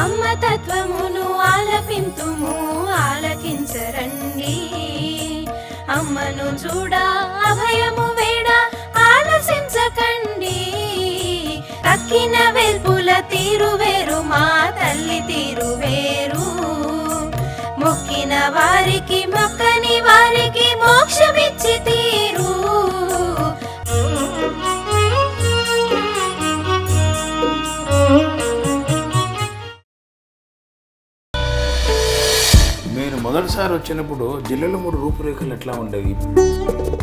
అమ్మ తత్వమును ఆలపింతుము ఆలకించరండి, అమ్మను చూడ అభయము వేడ ఆలసించకండి. తక్కిన వెల్పుల తీరు వేరు మా తల్లి తీరు వేరు, మొక్కిన వారికి మొక్కని వారికి మోక్షమిచ్చి తీరు. మీరు మొదటిసారి వచ్చినప్పుడు జిల్లాలో 3 రూపురేఖలు ఎట్లా ఉండేవి?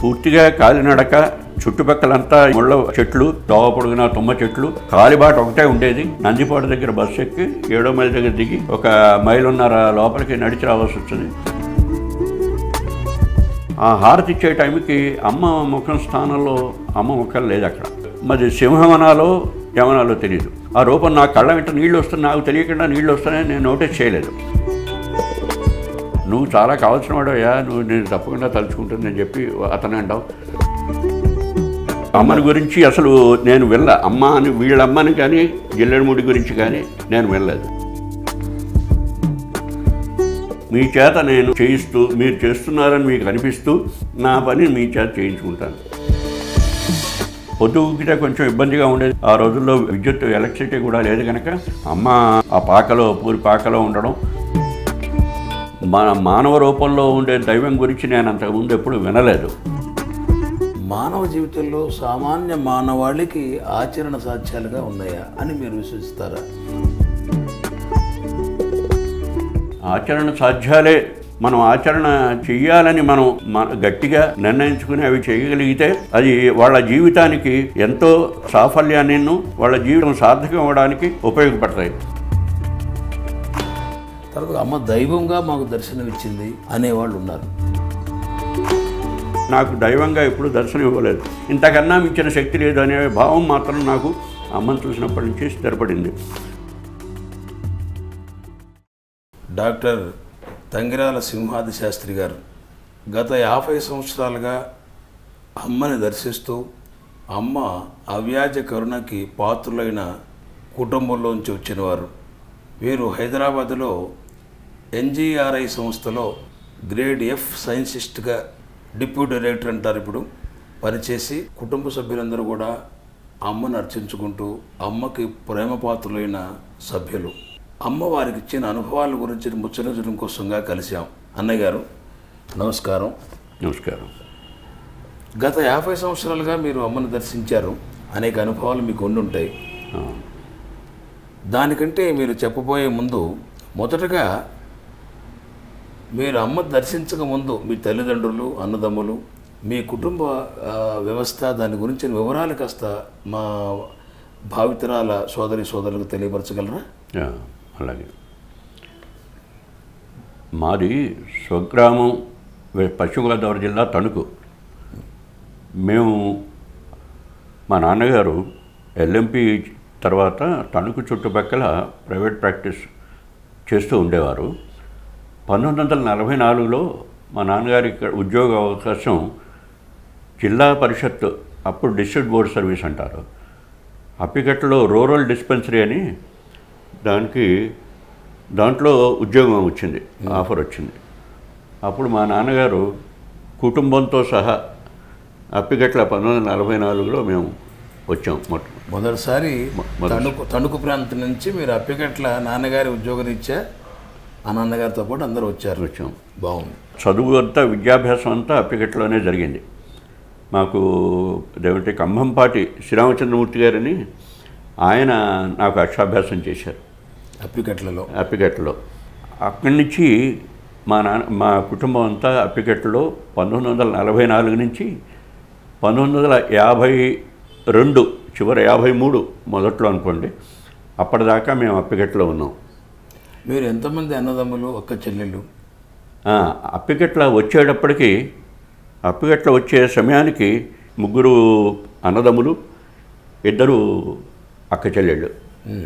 పూర్తిగా కాలినడక, చుట్టుపక్కలంతా ముళ్ళ చెట్లు, దోవ పొడుగున తుమ్మ చెట్లు, కాలిబాట ఒకటే ఉండేది. నందిపాడు దగ్గర బస్సు ఎక్కి 7వ మైల్ దగ్గర దిగి 1 మైలున్నర లోపలికి నడిచి రావాల్సి వచ్చింది. ఆ హారతి ఇచ్చే టైంకి అమ్మ ముఖం స్థానంలో అమ్మ ముఖం లేదు అక్కడ. మరి సింహమనాలో యమనాలో తెలియదు. ఆ రూపం నా కళ్ళ వెంట నీళ్ళు వస్తున్నాయి, నాకు తెలియకుండా నీళ్ళు వస్తున్నాయని నేను నోటీస్ చేయలేదు. నువ్వు చాలా కావాల్సిన వాడయ్యా, నువ్వు నేను తప్పకుండా తలుచుకుంటుందని చెప్పి అతను అంటావు. అమ్మని గురించి అసలు నేను వెళ్ళా, అమ్మ అని వీళ్ళమ్మని కానీ జిల్లెడముడి గురించి కానీ నేను వెళ్ళలేదు. మీ చేత నేను చేయిస్తూ, మీరు చేస్తున్నారని మీకు అనిపిస్తూ నా పని మీ చేత చేయించుకుంటాను. పొద్దుగితే కొంచెం ఇబ్బందిగా ఉండేది. ఆ రోజుల్లో విద్యుత్, ఎలక్ట్రిసిటీ కూడా లేదు కనుక అమ్మ ఆ పాకలో, పూరి పాకలో ఉండడం. మన మానవ రూపంలో ఉండే దైవం గురించి నేను అంతకుముందు ఎప్పుడు వినలేదు. మానవ జీవితంలో సామాన్య మానవాళికి ఆచరణ సాధ్యాలుగా ఉన్నాయా అని మీరు విశ్వసిస్తారా? ఆచరణ సాధ్యాలే. మనం ఆచరణ చెయ్యాలని మనం గట్టిగా నిర్ణయించుకుని అవి చేయగలిగితే అది వాళ్ళ జీవితానికి ఎంతో సాఫల్యాన్ని, వాళ్ళ జీవితం సార్థకం అవ్వడానికి ఉపయోగపడతాయి. తర్వాత అమ్మ దైవంగా మాకు దర్శనం ఇచ్చింది అనేవాళ్ళు ఉన్నారు. నాకు దైవంగా ఎప్పుడు దర్శనం ఇవ్వలేదు. ఇంతకన్నా మించిన శక్తి లేదు అనే భావం మాత్రం నాకు అమ్మను చూసినప్పటి నుంచి స్థిరపడింది. డాక్టర్ తంగిరాల సింహాద్రి శాస్త్రి గారు గత 50 సంవత్సరాలుగా అమ్మని దర్శిస్తూ అమ్మ అవ్యాజ కరుణకి పాత్రులైన కుటుంబంలోంచి వచ్చినవారు. వీరు హైదరాబాదులో NGRI సంస్థలో గ్రేడ్ F సైన్సిస్ట్గా డిప్యూటీ డైరెక్టర్ అంటారు ఇప్పుడు పనిచేసి, కుటుంబ సభ్యులందరూ కూడా అమ్మను అర్చించుకుంటూ అమ్మకి ప్రేమపాత్రులైన సభ్యులు. అమ్మ వారికి ఇచ్చిన అనుభవాల గురించి ముచ్చరించడం కోసంగా కలిసాం. అన్నయ్య గారు నమస్కారం. నమస్కారం. గత 50 సంవత్సరాలుగా మీరు అమ్మను దర్శించారు, అనేక అనుభవాలు మీకు ఉండుంటాయి. దానికంటే మీరు చెప్పబోయే ముందు మొదటగా మీరు అమ్మ దర్శించక ముందు మీ తల్లిదండ్రులు, అన్నదమ్ములు, మీ కుటుంబ వ్యవస్థ, దాని గురించిన వివరాలు కాస్త మా భావితరాల సోదరులకు తెలియపరచగలరా? అలాగే. మాది స్వగ్రామం పశ్చిమ గోదావరి జిల్లా తణుకు. మేము మా నాన్నగారు LMP తర్వాత తణుకు చుట్టుపక్కల ప్రైవేట్ ప్రాక్టీస్ చేస్తూ ఉండేవారు. 1944లో మా నాన్నగారి ఇక్కడ ఉద్యోగ అవకాశం జిల్లా పరిషత్, అప్పుడు డిస్ట్రిక్ట్ బోర్డ్ సర్వీస్ అంటారు, అప్పికట్లో రూరల్ డిస్పెన్సరీ అని దాంట్లో ఉద్యోగం వచ్చింది, ఆఫర్ వచ్చింది. అప్పుడు మా నాన్నగారు కుటుంబంతో సహా అప్పికట్ల 1944లో మేము వచ్చాం. మొదటిసారి తణుకు ప్రాంతం నుంచి మీరు అప్పికట్ల నాన్నగారి ఉద్యోగరీత్యా ఆ నాన్నగారితో పాటు అందరూ వచ్చాం. బాగుంది. చదువు అంతా, విద్యాభ్యాసం అంతా అప్పికట్లోనే జరిగింది. మాకు దేవంటే కంభంపాటి శ్రీరామచంద్రమూర్తి గారని ఆయన నాకు అక్షరాభ్యాసం చేశారు అప్పికట్లో. అక్కడి నుంచి మా కుటుంబం అంతా అప్పికట్లో 1944 నుంచి 1952 చివరి 53 మొదట్లో అనుకోండి, అప్పటిదాకా మేము అప్పికట్లో ఉన్నాం. మీరు ఎంతమంది అన్నదమ్ములు, అక్క చెల్లెళ్ళు? అప్పికట్ల వచ్చేటప్పటికి, అప్పికట్ల వచ్చే సమయానికి 3 అన్నదమ్ములు, 2 అక్క చెల్లెళ్ళు.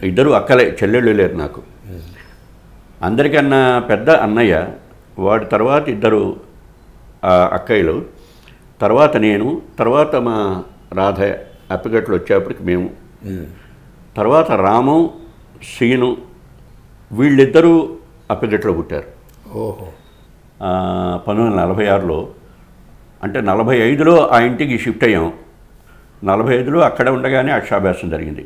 2 అక్కలే, చెల్లెళ్ళు లేరు నాకు. అందరికన్నా పెద్ద అన్నయ్య, వాడి తర్వాత 2 అక్కయ్యలు, తర్వాత నేను, తర్వాత మా రాధయ్య అప్పిగట్లు వచ్చేప్పటికి మేము, తర్వాత రామం సీను వీళ్ళిద్దరూ అప్పిగట్లో పుట్టారు. ఓహో. 1946లో, అంటే 45లో ఆ ఇంటికి షిఫ్ట్ అయ్యాం. 45లో అక్కడ ఉండగానే అక్షరాభ్యాసం జరిగింది.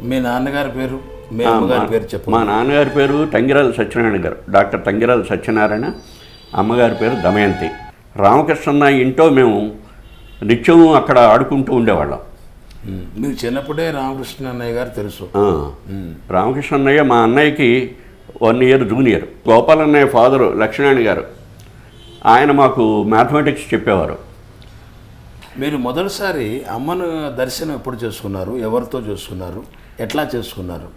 మీ నాన్నగారి పేరు, మీ అమ్మగారి పేరు చెప్పు. మా నాన్నగారి పేరు తంగిరాల సత్యనారాయణ గారు, డాక్టర్ తంగిరాల సత్యనారాయణ. అమ్మగారి పేరు దమయంతి. రామకృష్ణన్న ఇంట్లో మేము నిత్యం అక్కడ ఆడుకుంటూ ఉండేవాళ్ళం. మీకు చిన్నప్పుడే రామకృష్ణ అన్నయ్య గారు తెలుసు? రామకృష్ణ అన్నయ్య మా అన్నయ్యకి 1 ఇయర్ జూనియర్. గోపాలన్నయ్య ఫాదరు లక్ష్మీనారాయణ గారు, ఆయన మాకు మ్యాథమెటిక్స్ చెప్పేవారు. మీరు మొదటిసారి అమ్మను దర్శనం ఎప్పుడు చేసుకున్నారు? ఎవరితో చేసుకున్నారు? ఎట్లా చేసుకున్నారు?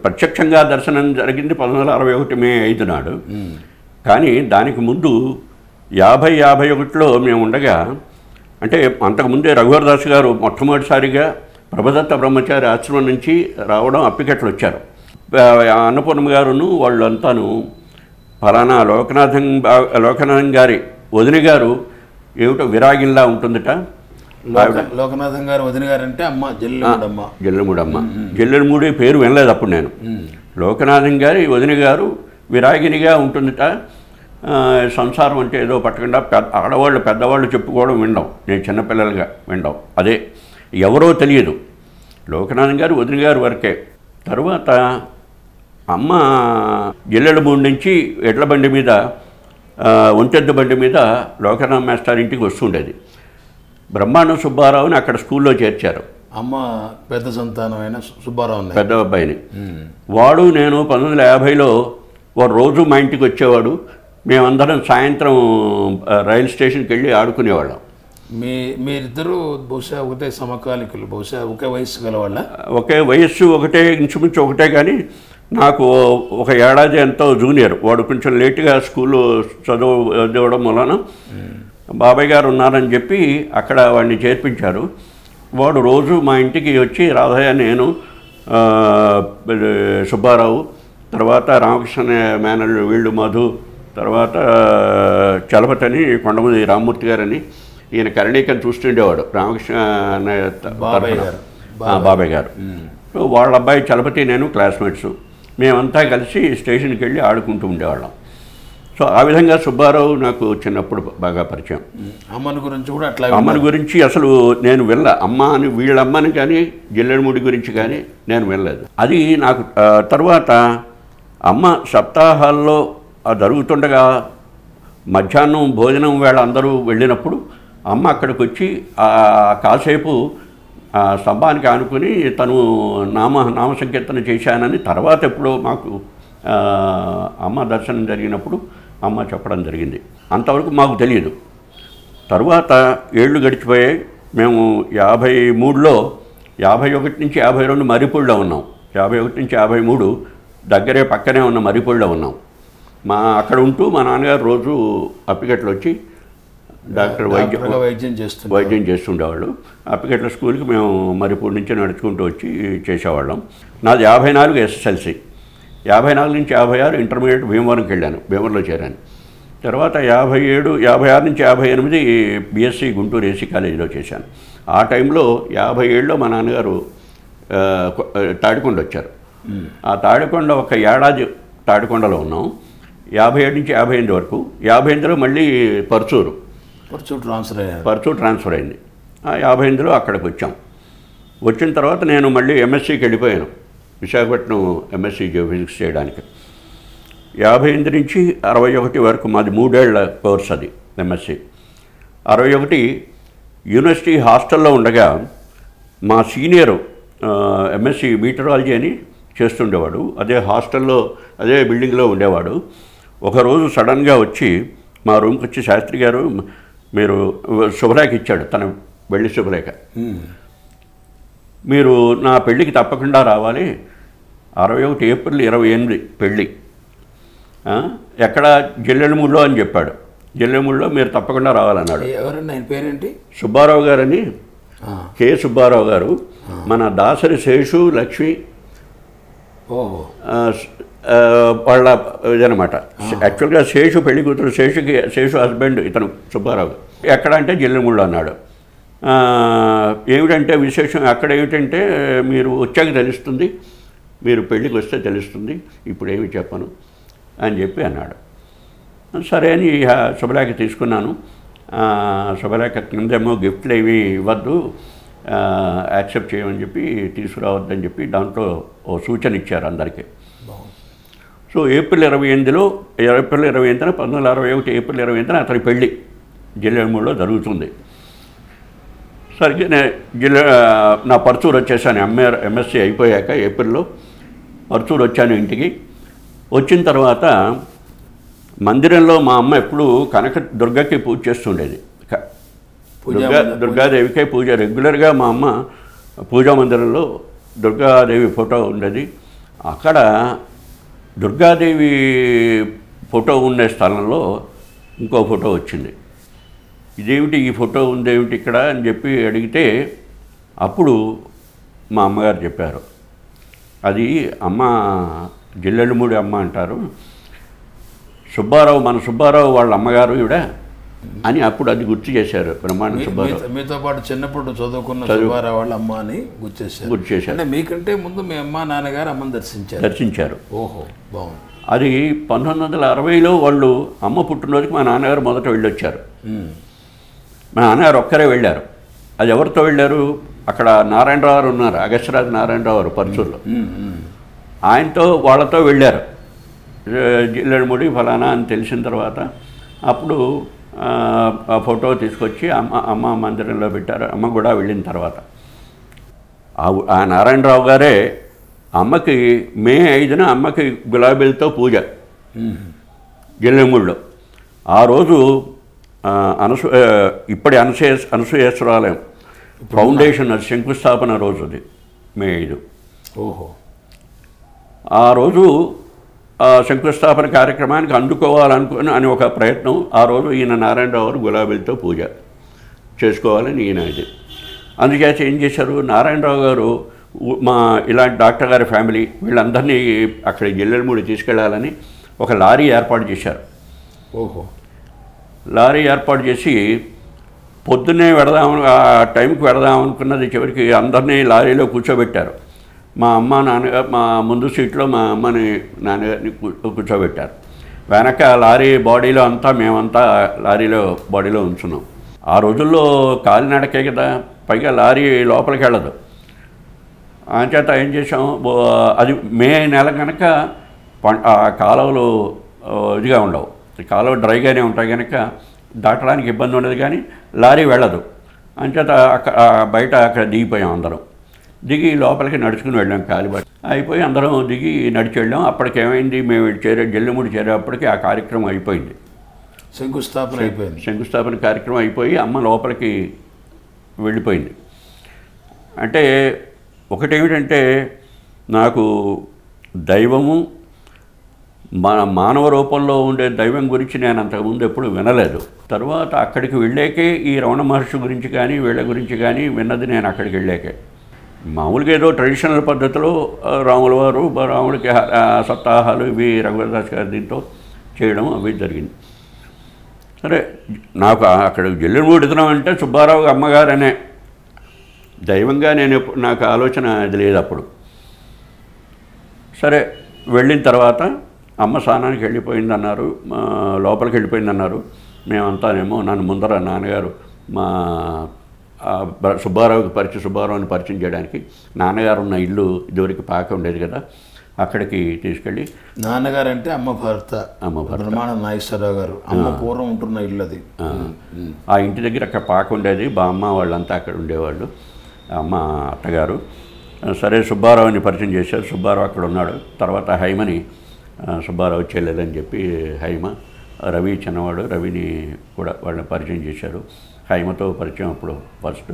ప్రత్యక్షంగా దర్శనం జరిగింది 1961 మే 5 నాడు. కానీ దానికి ముందు 50-51లో మేము ఉండగా, అంటే అంతకుముందే రఘువరదాస్ గారు మొట్టమొదటిసారిగా ప్రభదత్త బ్రహ్మచారి ఆశ్రమం నుంచి రావడం అప్పికట్లు వచ్చారు. అన్నపూర్ణమ్మ గారును వాళ్ళంతాను ఫలానా లోకనాథం గారి వదిన గారు ఏమిటో విరాగిల్లా ఉంటుందట. లోకనాథం గారు వదిన గారు అంటే అమ్మ జల్లెమూడమ్మ. జల్లెమూడి పేరు వినలేదు అప్పుడు నేను. లోకనాథం గారి వదిన గారు విరాగినిగా ఉంటుందట. సంసారం అంటే ఏదో పట్టకుండా ఆడవాళ్ళు పెద్దవాళ్ళు చెప్పుకోవడం వినడం, నేను చిన్నపిల్లలుగా వినడం, అదే ఎవరో తెలియదు. లోకనాథం గారు వదిన గారు వరకే. తరువాత అమ్మ జిల్లెడమూడి నుంచి ఎడ్ల బండి మీద, ఒంటెద్దు బండి మీద లోకనాథ మాస్టర్ ఇంటికి వస్తుండేది. బ్రహ్మాండ సుబ్బారావుని అక్కడ స్కూల్లో చేర్చారు. అమ్మ పెద్ద సంతానమైన సుబ్బారావు, పెద్ద అబ్బాయిని. వాడు నేను 1950లో వాడు రోజు మా ఇంటికి వచ్చేవాడు. మేమందరం సాయంత్రం రైలు స్టేషన్కి వెళ్ళి ఆడుకునేవాళ్ళం. మీరిద్దరూ బహుశా ఒకటే సమకాలికులు, బహుశా ఒకే వయస్సు గలవాళ్ళ? ఒకే వయస్సు, ఒకటే, ఇంచుమించు ఒకటే. కానీ నాకు 1 ఏడాది ఎంతో జూనియర్. వాడు కొంచెం లేటుగా స్కూల్లో చదవడం వలన బాబాయ్ గారు ఉన్నారని చెప్పి అక్కడ వాడిని చేర్పించారు. వాడు రోజు మా ఇంటికి వచ్చి రాధయ్య, నేను, సుబ్బారావు, తర్వాత రామకృష్ణ మేనల్లు వీళ్ళు మధు, తర్వాత చలపతని కొండమూది రామ్మూర్తి గారని, ఈయన కరణీకని చూస్తుండేవాడు రామకృష్ణ బాబాయ్ గారు. వాళ్ళ అబ్బాయి చలపతి, నేను క్లాస్మేట్స్. మేమంతా కలిసి స్టేషన్కి వెళ్ళి ఆడుకుంటూ ఉండేవాళ్ళం. సో ఆ విధంగా సుబ్బారావు నాకు చిన్నప్పుడు బాగా పరిచయం. అమ్మని గురించి కూడా అట్లా? అమ్మని గురించి అసలు నేను అమ్మ అని వీళ్ళమ్మని కానీ జిల్లెడమూడి గురించి కానీ నేను వెళ్ళలేదు. అది నాకు తర్వాత అమ్మ సప్తాహాల్లో జరుగుతుండగా మధ్యాహ్నం భోజనం వేళ అందరూ వెళ్ళినప్పుడు అమ్మ అక్కడికి వచ్చి కాసేపు స్తంభానికి ఆనుకుని తను నామ సంకీర్తన చేశానని తర్వాత ఎప్పుడో మాకు అమ్మ దర్శనం జరిగినప్పుడు అమ్మ చెప్పడం జరిగింది. అంతవరకు మాకు తెలియదు. తరువాత ఏళ్ళు గడిచిపోయాయి. మేము 53లో 51 నుంచి 52 మర్రిపూడిలో ఉన్నాం. 51 నుంచి 53 దగ్గరే పక్కనే ఉన్న మర్రిపూడిలో ఉన్నాం. అక్కడ ఉంటూ మా నాన్నగారు రోజు అప్పిగట్లు వచ్చి డాక్టర్ వైద్యం చేస్తుండేవాళ్ళు. అప్పిగట్ల స్కూల్కి మేము మర్రిపూడి నుంచి నడుచుకుంటూ వచ్చి చేసేవాళ్ళం. నాది 54 SSLC, 54 నుంచి 56 ఇంటర్మీడియట్ భీమవరంకి వెళ్ళాను, భీమవరంలో చేరాను. తర్వాత 56 నుంచి 58 BSc గుంటూరు AC కాలేజీలో చేశాను. ఆ టైంలో 57లో మా నాన్నగారు తాడికొండ వచ్చారు. ఆ తాడికొండ 1 ఏడాది తాడికొండలో ఉన్నాం, 57 నుంచి 58 వరకు. 58లో మళ్ళీ పర్చూరు ట్రాన్స్ఫర్ అయింది. 58లో అక్కడికి వచ్చాం. వచ్చిన తర్వాత నేను మళ్ళీ MScకి వెళ్ళిపోయాను, విశాఖపట్నం MSc జియోఫిజిక్స్ చేయడానికి. 58 నుంచి 61 వరకు మాది 3 ఏళ్ల కోర్స్ అది MSc. 61 యూనివర్సిటీ హాస్టల్లో ఉండగా మా సీనియరు MSc మీటరాలజీ అని చేస్తుండేవాడు. అదే హాస్టల్లో అదే బిల్డింగ్లో ఉండేవాడు. ఒకరోజు సడన్గా వచ్చి మా రూమ్కి వచ్చి, శాస్త్రి గారు మీరు శుభలేఖ ఇచ్చాడు, తన పెళ్లి శుభలేఖ, మీరు నా పెళ్ళికి తప్పకుండా రావాలి, 61 ఏప్రిల్ 28 పెళ్ళి, ఎక్కడ జిల్లెడమూడిలో అని చెప్పాడు. జిల్లెడమూడిలో మీరు తప్పకుండా రావాలన్నాడు. ఎవరండి ఆయన పేరేంటి? సుబ్బారావు గారని, కె సుబ్బారావు గారు, మన దాసరి శేషు లక్ష్మి వాళ్ళ ఇదనమాట. యాక్చువల్గా శేషు పెళ్లి కూతురు, శేషు హస్బెండ్ ఇతను సుబ్బారావు. ఎక్కడ అంటే జిల్లెడమూడిలో అన్నాడు. ఏమిటంటే విశేషం అక్కడ ఏమిటంటే మీరు వచ్చాక తెలుస్తుంది, మీరు పెళ్ళికి వస్తే తెలుస్తుంది, ఇప్పుడేమి చెప్పను అని చెప్పి అన్నాడు. సరే అని శుభలేఖ తీసుకున్నాను. శుభలేఖ కిందేమో గిఫ్ట్లు ఏవి ఇవ్వద్దు, యాక్సెప్ట్ చేయమని చెప్పి, తీసుకురావద్దని చెప్పి దాంట్లో ఓ సూచన ఇచ్చారు అందరికీ. సో ఏప్రిల్ 28 1961 ఏప్రిల్ 28 అతని పెళ్ళి జిల్లేడుమూడిలో జరుగుతుంది. సరిగ్గా నా పర్చూరు వచ్చేసాను. ఎంఎస్సీ అయిపోయాక ఏప్రిల్లో పర్చూరు వచ్చాను ఇంటికి. వచ్చిన తర్వాత మందిరంలో మా అమ్మ ఎప్పుడు దుర్గకి పూజ చేస్తుండేది. దుర్గాదేవికే పూజ రెగ్యులర్గా మా అమ్మ పూజా మందిరంలో దుర్గాదేవి ఫోటో ఉండేది. అక్కడ దుర్గాదేవి ఫోటో ఉండే స్థలంలో ఇంకో ఫోటో వచ్చింది. ఇదేమిటి ఈ ఫోటో ఉందేమిటి ఇక్కడ అని చెప్పి అడిగితే అప్పుడు మా అమ్మగారు చెప్పారు, అది అమ్మ జిల్లెడుమూడి అమ్మ అంటారు, సుబ్బారావు మన సుబ్బారావు వాళ్ళ అమ్మగారు ఈవిడ అని అప్పుడు అది గుర్తు చేశారు. బ్రహ్మాండ సుబ్బారావు మీతో పాటు చిన్నప్పుడు చదువుకున్న సుబ్బారావు వాళ్ళ అమ్మ అని గుర్తు చేశారు. అంటే మీకంటే ముందు మీ అమ్మ నాన్నగారు అమ్మని దర్శించారు. ఓహో, బాగుంది. అది 1960లో వాళ్ళు అమ్మ పుట్టినరోజుకి మా నాన్నగారు మొదట వెళ్ళొచ్చారు. మా నాన్నగారు ఒక్కరే వెళ్ళారు. అది ఎవరితో వెళ్ళారు, అక్కడ నారాయణరావు గారు ఉన్నారు, అగస్త్యరాజు నారాయణరావు గారు పర్చూరులో, ఆయనతో వాళ్ళతో వెళ్ళారు. జిల్లెడుమూడి ఫలానా అని తెలిసిన తర్వాత అప్పుడు ఆ ఫోటో తీసుకొచ్చి అమ్మ మందిరంలో పెట్టారు. అమ్మ కూడా వెళ్ళిన తర్వాత ఆ నారాయణరావు గారే అమ్మకి మే 5న అమ్మకి గులాబీలతో పూజ జిల్లెడుమూడిలో. ఆ రోజు ఇప్పటి అనసూయేశ్వరాలయం ఫౌండేషన్ శంకుస్థాపన రోజు అది మే 5. ఓహో, ఆ రోజు శంకుస్థాపన కార్యక్రమానికి అందుకోవాలనుకుని అని ఒక ప్రయత్నం. ఆ రోజు ఈయన నారాయణరావు గారు గులాబీలతో పూజ చేసుకోవాలని ఈయన ఇది. అందుచేత ఏం చేశారు, నారాయణరావు గారు మా ఇలాంటి డాక్టర్ గారి ఫ్యామిలీ వీళ్ళందరినీ అక్కడ జిల్లెడుమూడి తీసుకెళ్లాలని ఒక లారీ ఏర్పాటు చేశారు. ఓహో, లారీ ఏర్పాటు చేసి పొద్దున్నే ఆ టైంకి వెళదామనుకున్నది చివరికి అందరినీ లారీలో కూర్చోబెట్టారు. మా అమ్మ నాన్నగారు మా ముందు సీట్లో మా అమ్మని నాన్నగారిని కూర్చోబెట్టారు. వెనక లారీ బాడీలో అంతా మేమంతా లారీలో బాడీలో ఉంచున్నాం. ఆ రోజుల్లో కాలినడకే కదా, పైగా లారీ లోపలికి వెళ్ళదు. అంచేత ఏం చేసాం, అది మే నెల కనుక ఆ కాలువలు ఇదిగా ఉండవు, కాలువ డ్రైగానే ఉంటాయి కనుక దాటడానికి ఇబ్బంది ఉండదు, కానీ లారీ వెళ్ళదు. అంచేత బయట అక్కడ దిగిపోయాం. అందరం దిగి లోపలికి నడుచుకుని వెళ్ళాం. కాలిబాట అయిపోయి అందరం దిగి నడిచి వెళ్ళాం. అప్పటికేమైంది, మేము జిల్లెడుమూడి చేరేపటికి ఆ కార్యక్రమం అయిపోయింది. శంకుస్థాపన కార్యక్రమం అయిపోయి అమ్మ లోపలికి వెళ్ళిపోయింది. అంటే ఒకటేమిటంటే నాకు దైవము మానవ రూపంలో ఉండే దైవం గురించి నేను అంతకుముందు ఎప్పుడు వినలేదు. తర్వాత అక్కడికి వెళ్ళాకే ఈ రమణ మహర్షి గురించి కానీ వీళ్ళ గురించి కానీ విన్నది నేను అక్కడికి వెళ్ళాకే. మామూలుగా ఏదో ట్రెడిషనల్ పద్ధతిలో రాముడికి సప్తాహాలు ఇవి రఘువరదాస్ గారి దీంతో చేయడం అవి జరిగింది. సరే, నాకు అక్కడ జిల్లెడుమూడి అంటే సుబ్బారావు అమ్మగారనే దైవంగా నాకు ఆలోచన అది లేదు అప్పుడు. సరే, వెళ్ళిన తర్వాత అమ్మ స్నానానికి వెళ్ళిపోయిందన్నారు, లోపలికి వెళ్ళిపోయిందన్నారు. మేమంతానేమో నన్ను ముందర నాన్నగారు మా సుబ్బారావుని పరిచయం చేయడానికి నాన్నగారు ఉన్న ఇల్లు ఇదివరకు పాక ఉండేది కదా, అక్కడికి తీసుకెళ్ళి. నాన్నగారు అంటే అమ్మ భర్త బ్రహ్మానంద నాగేశ్వరరావు గారు అమ్మ పూర్వం ఉంటున్న ఇల్లు అది. ఆ ఇంటి దగ్గర అక్కడ పాక ఉండేది. బామ్మ వాళ్ళంతా అక్కడ ఉండేవాళ్ళు, అమ్మ అత్తగారు. సరే, సుబ్బారావుని పరిచయం చేశారు. సుబ్బారావు అక్కడ ఉన్నాడు. తర్వాత హైమని సుబ్బారావు చెల్లెలని చెప్పి హైమ, రవి చిన్నవాడు, రవిని కూడా వాళ్ళని పరిచయం చేశారు. హైమతో పరిచయం అప్పుడు ఫస్ట్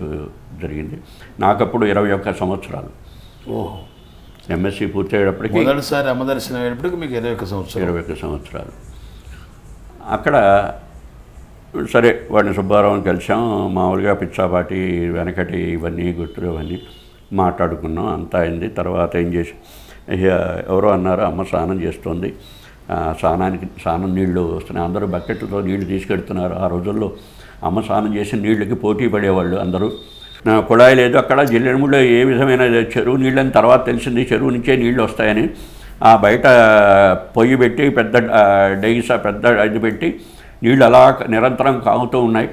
జరిగింది. నాకప్పుడు 21 సంవత్సరాలు. ఓహో, ఎంఎస్సీ పూర్తయ్యేటప్పటికి మొదటిసారి అమ్మ దర్శనం అయ్యేటప్పటికి మీకు 21 సంవత్సరాలు. అక్కడ సరే వాడిని సుబ్బారావుని కలిసాం. మామూలుగా పిచ్చాపాటి వెనకటి ఇవన్నీ గుర్తులు ఇవన్నీ మాట్లాడుకున్నాం. అంతా అయింది. తర్వాత ఏం చేసి ఎవరో అన్నారు, అమ్మ స్నానం చేస్తుంది, స్నానం నీళ్ళు వస్తున్నాయి, అందరూ బకెట్లతో నీళ్లు తీసుకెడుతున్నారు. ఆ రోజుల్లో అమ్మ స్నానం చేసి నీళ్ళకి పోటీ పడేవాళ్ళు అందరూ. కుళాయి లేదు అక్కడ. జిల్లెడములో ఏ విధమైన చెరువు నీళ్ళని తర్వాత తెలిసింది, చెరువు నుంచే నీళ్ళు వస్తాయని. ఆ బయట పొయ్యి పెట్టి పెద్ద డైసా పెద్ద ఇది పెట్టి నీళ్ళు అలా నిరంతరం కాగుతూ ఉన్నాయి.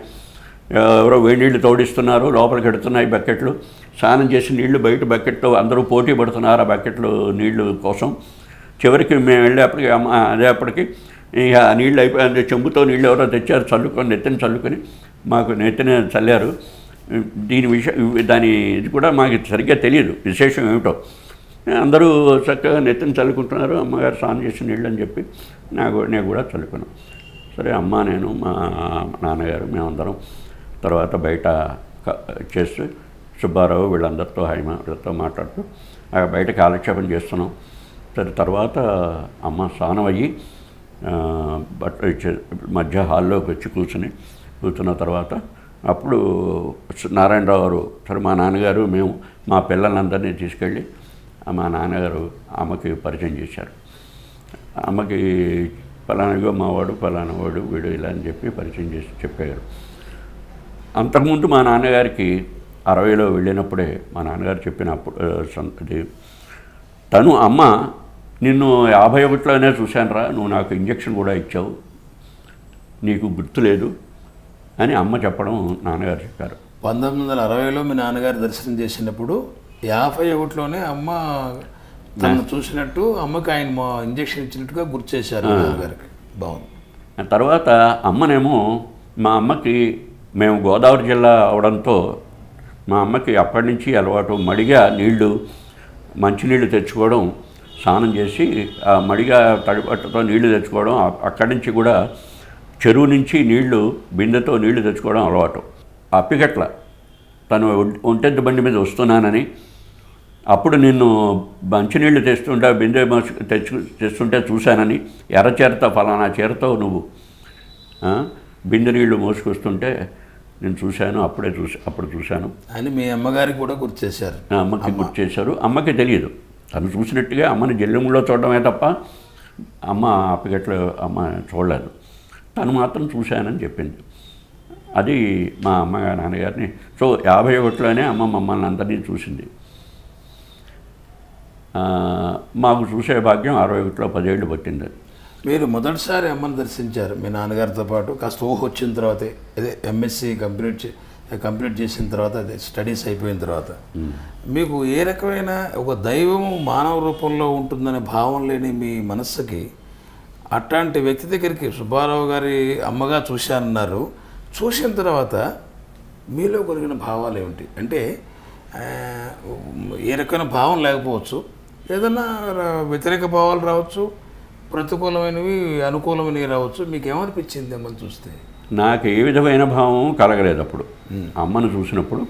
ఎవరో వేడి నీళ్ళు తోడిస్తున్నారు, లోపలికి ఎడుతున్నాయి బకెట్లు. స్నానం చేసి నీళ్లు బయట బకెట్లో అందరూ పోటీ పడుతున్నారు ఆ బకెట్లు నీళ్లు కోసం. చివరికి మేము వెళ్ళేప్పటికి అదేపటికి ఇక నీళ్ళు అయిపోయింది. చెంబుతో నీళ్ళు ఎవరో తెచ్చారు, చల్లుకొని నెత్తిన చల్లుకొని మాకు నెత్తిన చల్లారు. దాని ఇది కూడా మాకు సరిగ్గా తెలియదు విశేషం ఏమిటో. అందరూ చక్కగా నెత్తిన చల్లుకుంటున్నారు. అమ్మగారు స్నానం చేసిన నీళ్ళు అని చెప్పి నేను కూడా చల్లుకున్నాను. సరే అమ్మ, నేను, మా నాన్నగారు మేమందరం తర్వాత బయట చేస్తూ సుబ్బారావు వీళ్ళందరితో వీళ్ళతో మాట్లాడుతూ బయట కాలక్షేపం చేస్తున్నాం. సరే తర్వాత అమ్మ స్నానం అయ్యి మధ్య హాల్లోకి వచ్చి కూర్చున్న తర్వాత అప్పుడు నారాయణరావు గారు, సరే మా నాన్నగారు మేము మా పిల్లలందరినీ తీసుకెళ్ళి మా నాన్నగారు అమ్మకి పరిచయం చేశారు. అమ్మకి ఫలానాగా మావాడు ఫలానావాడు వీడు ఇలా అని చెప్పి పరిచయం చేసి చెప్పారు. అంతకుముందు మా నాన్నగారికి 60లో వెళ్ళినప్పుడే మా నాన్నగారు చెప్పినప్పుడు తను అమ్మ నిన్ను 51లోనే చూశానురా, నువ్వు నాకు ఇంజక్షన్ కూడా ఇచ్చావు, నీకు గుర్తులేదు అని అమ్మ చెప్పడం నాన్నగారు చెప్పారు. 1960లో మీ నాన్నగారు దర్శనం చేసినప్పుడు 51లోనే అమ్మ తను చూసినట్టు అమ్మకి ఆయన ఇంజక్షన్ ఇచ్చినట్టుగా గుర్తు చేశారు నాన్నగారికి. బాగుంది. తర్వాత అమ్మనేమో మా అమ్మకి మేము గోదావరి జిల్లా అవడంతో మా అమ్మకి అప్పటి నుంచి అలవాటు మడిగా నీళ్లు మంచినీళ్ళు తెచ్చుకోవడం, స్నానం చేసి ఆ మడిగా తడిపట్టతో నీళ్లు తెచ్చుకోవడం, అక్కడి నుంచి కూడా చెరువు నుంచి నీళ్లు బిందెతో నీళ్లు తెచ్చుకోవడం అలవాటు. అప్పిగట్ల తను ఒంటెద్దు బండి మీద వస్తున్నానని అప్పుడు నిన్ను మంచినీళ్ళు తెస్తుంటే బిందె తెస్తుంటే చూశానని, ఎర్రచీరతో ఫలానా చీరతో నువ్వు బిందె నీళ్లు మోసుకొస్తుంటే నేను చూశాను, అప్పుడు చూశాను అని మీ అమ్మగారికి కూడా గుర్తు చేశారు. అమ్మకి గుర్తు చేశారు. అమ్మకి తెలియదు, తను చూసినట్టుగా అమ్మని జల్లెములో చూడడమే తప్ప అమ్మ అప్పగట్లో అమ్మ చూడలేదు. తను మాత్రం చూశానని చెప్పింది. అది మా అమ్మ నాన్నగారిని. సో 51లోనే అమ్మ మమ్మల్ని అందరినీ చూసింది. మాకు చూసే భాగ్యం 61లో 10 ఏళ్ళు పట్టింది. మీరు మొదటిసారి అమ్మని దర్శించారు మీ నాన్నగారితో పాటు. కాస్త ఊహ వచ్చిన తర్వాతే, అదే ఎంఎస్సి కంప్లీట్ చేసిన తర్వాత, అదే స్టడీస్ అయిపోయిన తర్వాత మీకు ఏ రకమైన ఒక దైవము మానవ రూపంలో ఉంటుందనే భావం లేని మీ మనస్సుకి అట్లాంటి వ్యక్తి దగ్గరికి సుబ్బారావు గారి అమ్మగా చూశానన్నారు. చూసిన తర్వాత మీలో కలిగిన భావాలు ఏమిటి? అంటే ఏ రకమైన భావం లేకపోవచ్చు, ఏదన్నా వ్యతిరేక భావాలు రావచ్చు, ప్రతికూలమైనవి అనుకూలమైనవి రావచ్చు. మీకు ఏమనిపించింది అమ్మని చూస్తే? నాకు ఏ విధమైన భావం కలగలేదు. అప్పుడు అమ్మను చూసినప్పుడు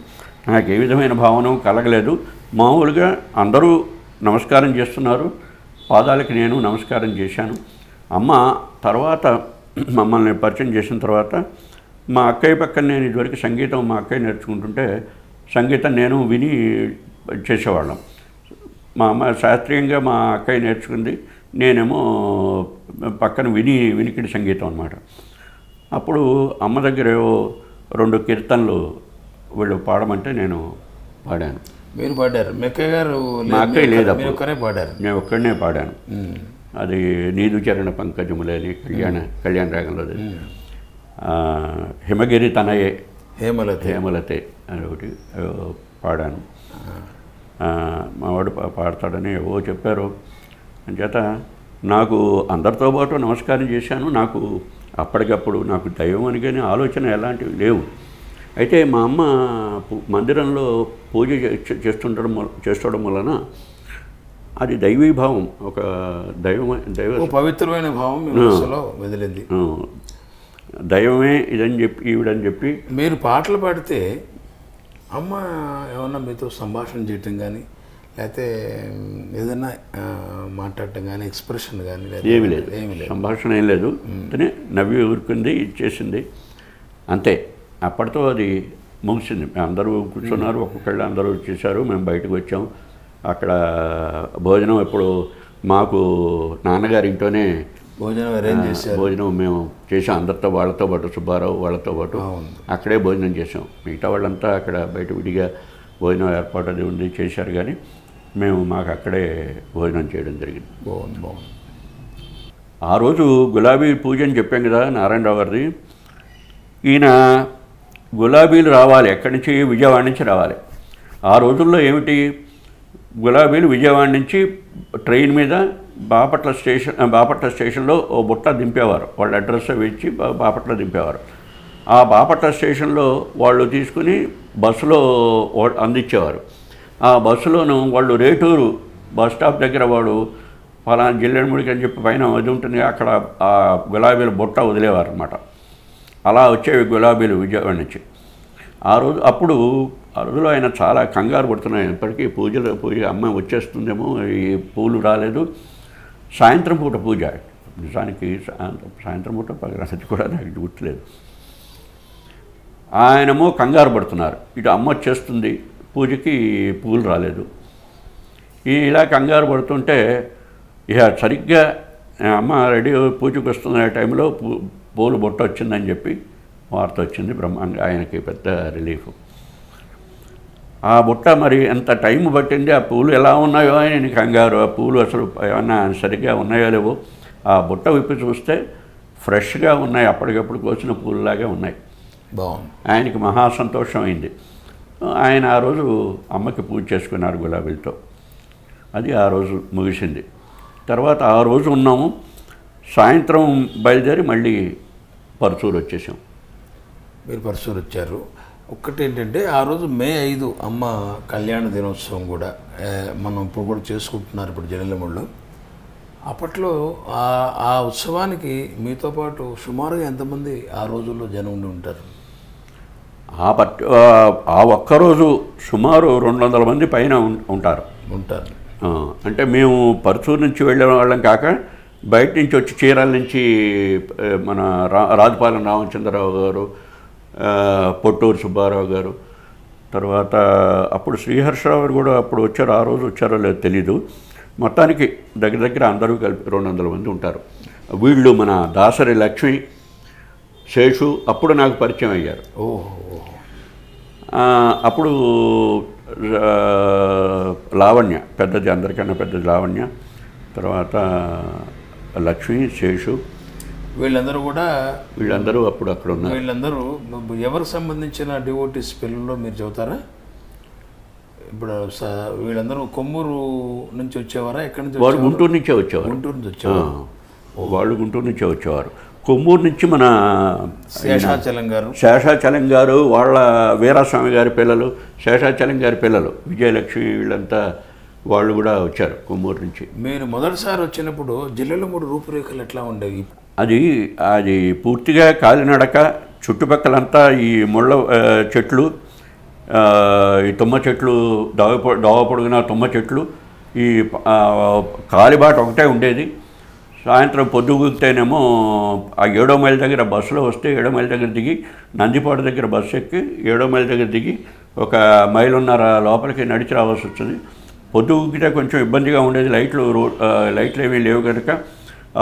నాకు ఏ విధమైన భావన కలగలేదు. మామూలుగా అందరూ నమస్కారం చేస్తున్నారు, పాదాలకి నేను నమస్కారం చేశాను. అమ్మ తర్వాత మమ్మల్ని పరిచయం చేసిన తర్వాత మా అక్కయ్య పక్కన నేను ఇదివరకు సంగీతం మా అక్కయ్య నేర్చుకుంటుంటే సంగీతం నేను విని చేసేవాళ్ళం. మా అమ్మ శాస్త్రీయంగా మా అక్కయ్య నేర్చుకుంది, నేనేమో పక్కన వినికిడి సంగీతం అన్నమాట. అప్పుడు అమ్మ దగ్గర 2 కీర్తనలు వీళ్ళు పాడమంటే నేను పాడాను. మీరు పాడారు? మీ అక్కయ్య గారు? మా అక్కయ్య లేదు, పాడారు. నేను ఒక్కడనే పాడాను. అది నీదు చరణ పంకజములే అని కళ్యాణ రాగంలో హిమగిరి తనయే హేమలతే అని ఒకటి పాడాను. మావాడు పాడతాడని ఏవో చెప్పారు. అంచేత నాకు అందరితో పాటు నమస్కారం చేశాను. నాకు అప్పటికప్పుడు నాకు దైవం అని కానీ ఆలోచన ఎలాంటివి లేవు. అయితే మా అమ్మ మందిరంలో పూజ చేస్తుండడం వలన అది దైవీభావం, ఒక దైవ పవిత్రమైన భావం మనసులో వదిలింది. దైవమే ఇదని చెప్పి ఈవిడని చెప్పి. మీరు పాటలు పాడితే అమ్మ ఏమన్నా మీతో సంభాషణ చేయటం కానీ, లేకపోతే ఏదైనా మాట్లాడటం కానీ, ఎక్స్ప్రెషన్ కానీ? ఏమి లేదు, సంభాషణ ఏం లేదు. అంతనే నవ్వి ఊరుకుంది, ఇచ్చేసింది, అంతే. అప్పటితో అది ముగిసింది. అందరూ కూర్చున్నారు, ఒక్కొక్కళ్ళు అందరూ వచ్చేసారు, మేము బయటకు వచ్చాం. అక్కడ భోజనం ఎప్పుడు మాకు నాన్నగారి ఇంట్లోనే భోజనం అరేంజ్ చేశారు. భోజనం మేము చేసాం అందరితో, వాళ్ళతో పాటు సుబ్బారావు వాళ్ళతో పాటు అక్కడే భోజనం చేసాం. మిగతా వాళ్ళంతా అక్కడ బయట విడిగా భోజనం ఏర్పాటు అది ఉంది చేశారు, కానీ మేము మాకు అక్కడే భోజనం చేయడం జరిగింది. బాగుంది. ఆ రోజు గులాబీ పూజ అని చెప్పాం కదా నారాయణరావు గారిది. ఈయన గులాబీలు రావాలి ఎక్కడి నుంచి, విజయవాడ నుంచి రావాలి. ఆ రోజుల్లో ఏమిటి, గులాబీలు విజయవాడ నుంచి ట్రైన్ మీద బాపట్ల స్టేషన్లో ఓ బుట్ట దింపేవారు. వాళ్ళ అడ్రస్ ఇచ్చి బాపట్ల దింపేవారు. ఆ బాపట్ల స్టేషన్లో వాళ్ళు తీసుకుని బస్సులో అందించేవారు. ఆ బస్సులోను వాళ్ళు రేటూరు బస్ స్టాప్ దగ్గర వాడు ఫలానా జిల్లెడముడికి అని చెప్పి పైన అది ఉంటుంది, అక్కడ ఆ గులాబీల బుట్ట వదిలేవారు అనమాట. అలా వచ్చేవి గులాబీలు విజయవాడ నుంచి. ఆ రోజులో ఆయన చాలా కంగారు పడుతున్నాయి. ఇప్పటికీ పూజ అమ్మాయి వచ్చేస్తుందేమో, ఈ పూలు రాలేదు. సాయంత్రం పూట పూజ, నిజానికి సాయంత్రం పూట అది కూడా నాకు గుర్తులేదు. ఆయనేమో కంగారు పడుతున్నారు, ఇటు అమ్మ వచ్చేస్తుంది, పూజకి పూలు రాలేదు. ఇలా కంగారు పడుతుంటే ఇక సరిగ్గా అమ్మ రెడీ పూజకి వస్తున్న టైంలో పూలు బుట్ట వచ్చిందని చెప్పి వార్త వచ్చింది. బ్రహ్మాండంగా ఆయనకి పెద్ద రిలీఫ్. ఆ బుట్ట మరి ఎంత టైం పట్టింది, ఆ పూలు ఎలా ఉన్నాయో ఆయన కంగారు. ఆ పూలు అసలు ఏమన్నా సరిగ్గా ఉన్నాయో లేవో. ఆ బుట్ట విప్పి చూస్తే ఫ్రెష్గా ఉన్నాయి, అప్పటికప్పుడు కోసిన పూలులాగే ఉన్నాయి. బాగుంది. ఆయనకి మహా సంతోషం అయింది. ఆయన ఆ రోజు అమ్మకి పూజ చేసుకున్నారు గులాబీలతో. అది ఆ రోజు ముగిసింది. తర్వాత ఆ రోజు ఉన్నాము, సాయంత్రం బయలుదేరి మళ్ళీ పరుచూరు వచ్చేసాం. మీరు పరుచూరు వచ్చారు. ఒక్కటి ఏంటంటే ఆ రోజు మే 5 అమ్మ కళ్యాణ దినోత్సవం కూడా మనం ఇప్పుడు కూడా చేసుకుంటున్నారు ఇప్పుడు జనలమూడిలో. అప్పట్లో ఆ ఉత్సవానికి మీతో పాటు సుమారుగా ఎంతమంది ఆ రోజుల్లో జనం ఉండి ఉంటారు? ఆ ఒక్కరోజు సుమారు 200 మంది పైన ఉంటారు. అంటే మేము పరుచూరు నుంచి వెళ్ళే వాళ్ళం కాక బయట నుంచి వచ్చి చీరాల నుంచి మన రాజపాలెం రామచంద్రరావు గారు, పొట్టూరు సుబ్బారావు గారు, తర్వాత అప్పుడు శ్రీహర్షరావు గారు కూడా అప్పుడు వచ్చారు. ఆ రోజు వచ్చారో లేదో తెలీదు. మొత్తానికి దగ్గర అందరూ కలిపి 200 మంది ఉంటారు. వీళ్ళు మన దాసరి లక్ష్మి, శేషు అప్పుడు నాకు పరిచయం అయ్యారు. అప్పుడు లావణ్య పెద్దది, అందరికన్నా పెద్దది లావణ్య, తర్వాత లక్ష్మి, శేషు, వీళ్ళందరూ అప్పుడు అక్కడ ఉన్నారు. వీళ్ళందరూ ఎవరికి సంబంధించిన డివోటీస్ పిల్లల్లో మీరు చెబుతారా? ఇప్పుడు వీళ్ళందరూ కొమ్మూరు నుంచి వచ్చేవారా? ఎక్కడి నుంచి? వాళ్ళు గుంటూరు నుంచే వచ్చేవారు. గుంటూరు నుంచి వచ్చేవారు. వాళ్ళు గుంటూరు నుంచే వచ్చేవారు. కొమ్మూరు నుంచి మన శేషాచలం గారు వాళ్ళ వీరాస్వామి గారి పిల్లలు, శేషాచలం గారి పిల్లలు, విజయలక్ష్మి, వీళ్ళంతా వాళ్ళు కూడా వచ్చారు కొమ్మూరు నుంచి. మీరు మొదటిసారి వచ్చినప్పుడు జిల్లెలమూడి రూపురేఖలు ఎట్లా ఉండేవి? అది పూర్తిగా కాలినడక, చుట్టుపక్కలంతా ఈ ముళ్ళ చెట్లు, ఈ తుమ్మ చెట్లు, దోవ పొడుగున తుమ్మ చెట్లు, ఈ కాలిబాట ఒకటే ఉండేది. సాయంత్రం పొద్దుగుతేనేమో ఆ 7వ మైల్ దగ్గర బస్సులో వస్తే 7వ మైల్ దగ్గర దిగి నందిపాడు దగ్గర బస్సు ఎక్కి 7వ మైల్ దగ్గర దిగి 1 మైలున్నర లోపలికి నడిచి రావాల్సి వచ్చింది. పొద్దుగుకితే కొంచెం ఇబ్బందిగా ఉండేది. లైట్లు ఏమీ లేవు కనుక,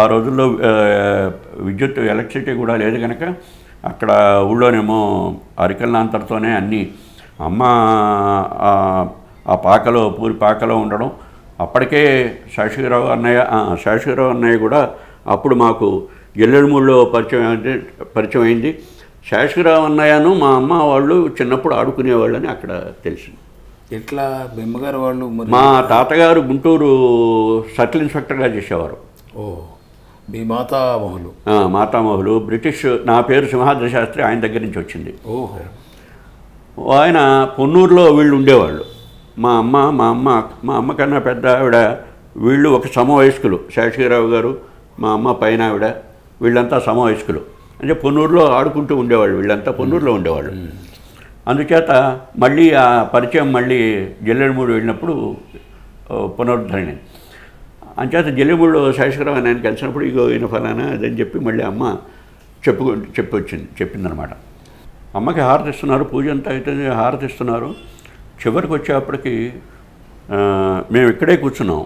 ఆ రోజుల్లో విద్యుత్ ఎలక్ట్రిసిటీ కూడా లేదు కనుక అక్కడ ఊళ్ళోనేమో అరికల్లాంతరతోనే అన్నీ అమ్మ ఆ పాకలో పూరి పాకలో ఉండడం. అప్పటికే శేషగిరావు అన్నయ్య కూడా అప్పుడు మాకు జిల్లెడమూడిలో పరిచయం అయింది. శేషగిరావు అన్నయ్యను మా అమ్మ వాళ్ళు చిన్నప్పుడు ఆడుకునేవాళ్ళని అక్కడ తెలిసింది. ఎట్లా బెమ్మగారు వాళ్ళు? మా తాతగారు గుంటూరు సర్కిల్ ఇన్స్పెక్టర్గా చేసేవారు. మీ మాతామహులు? మాతామహులు బ్రిటిష్. నా పేరు సింహాద్రి శాస్త్రి, ఆయన దగ్గర నుంచి వచ్చింది. ఆయన పొన్నూరులో వీళ్ళు ఉండేవాళ్ళు. మా అమ్మ కన్నా పెద్ద ఆవిడ, వీళ్ళు ఒక సమవయస్కులు. శేషగిరావు గారు, మా అమ్మ పైన ఆవిడ, వీళ్ళంతా సమవయస్కులు. అంటే పొన్నూరులో ఆడుకుంటూ ఉండేవాళ్ళు, వీళ్ళంతా పొన్నూరులో ఉండేవాళ్ళు. అందుచేత మళ్ళీ ఆ పరిచయం మళ్ళీ జిల్లెడమూడి వెళ్ళినప్పుడు పునరుద్ధరణ. అంచేత జిల్లెడమూడిలో శేషగిరావు అని ఆయన కలిసినప్పుడు ఇగో ఈయన ఫలానా అదని చెప్పి మళ్ళీ అమ్మ చెప్పిందనమాట. అమ్మకి హారతి ఇస్తున్నారు, పూజ అంతా అయితే హారతి ఇస్తున్నారు. చివరికి వచ్చేప్పటికి మేము ఇక్కడే కూర్చున్నాం.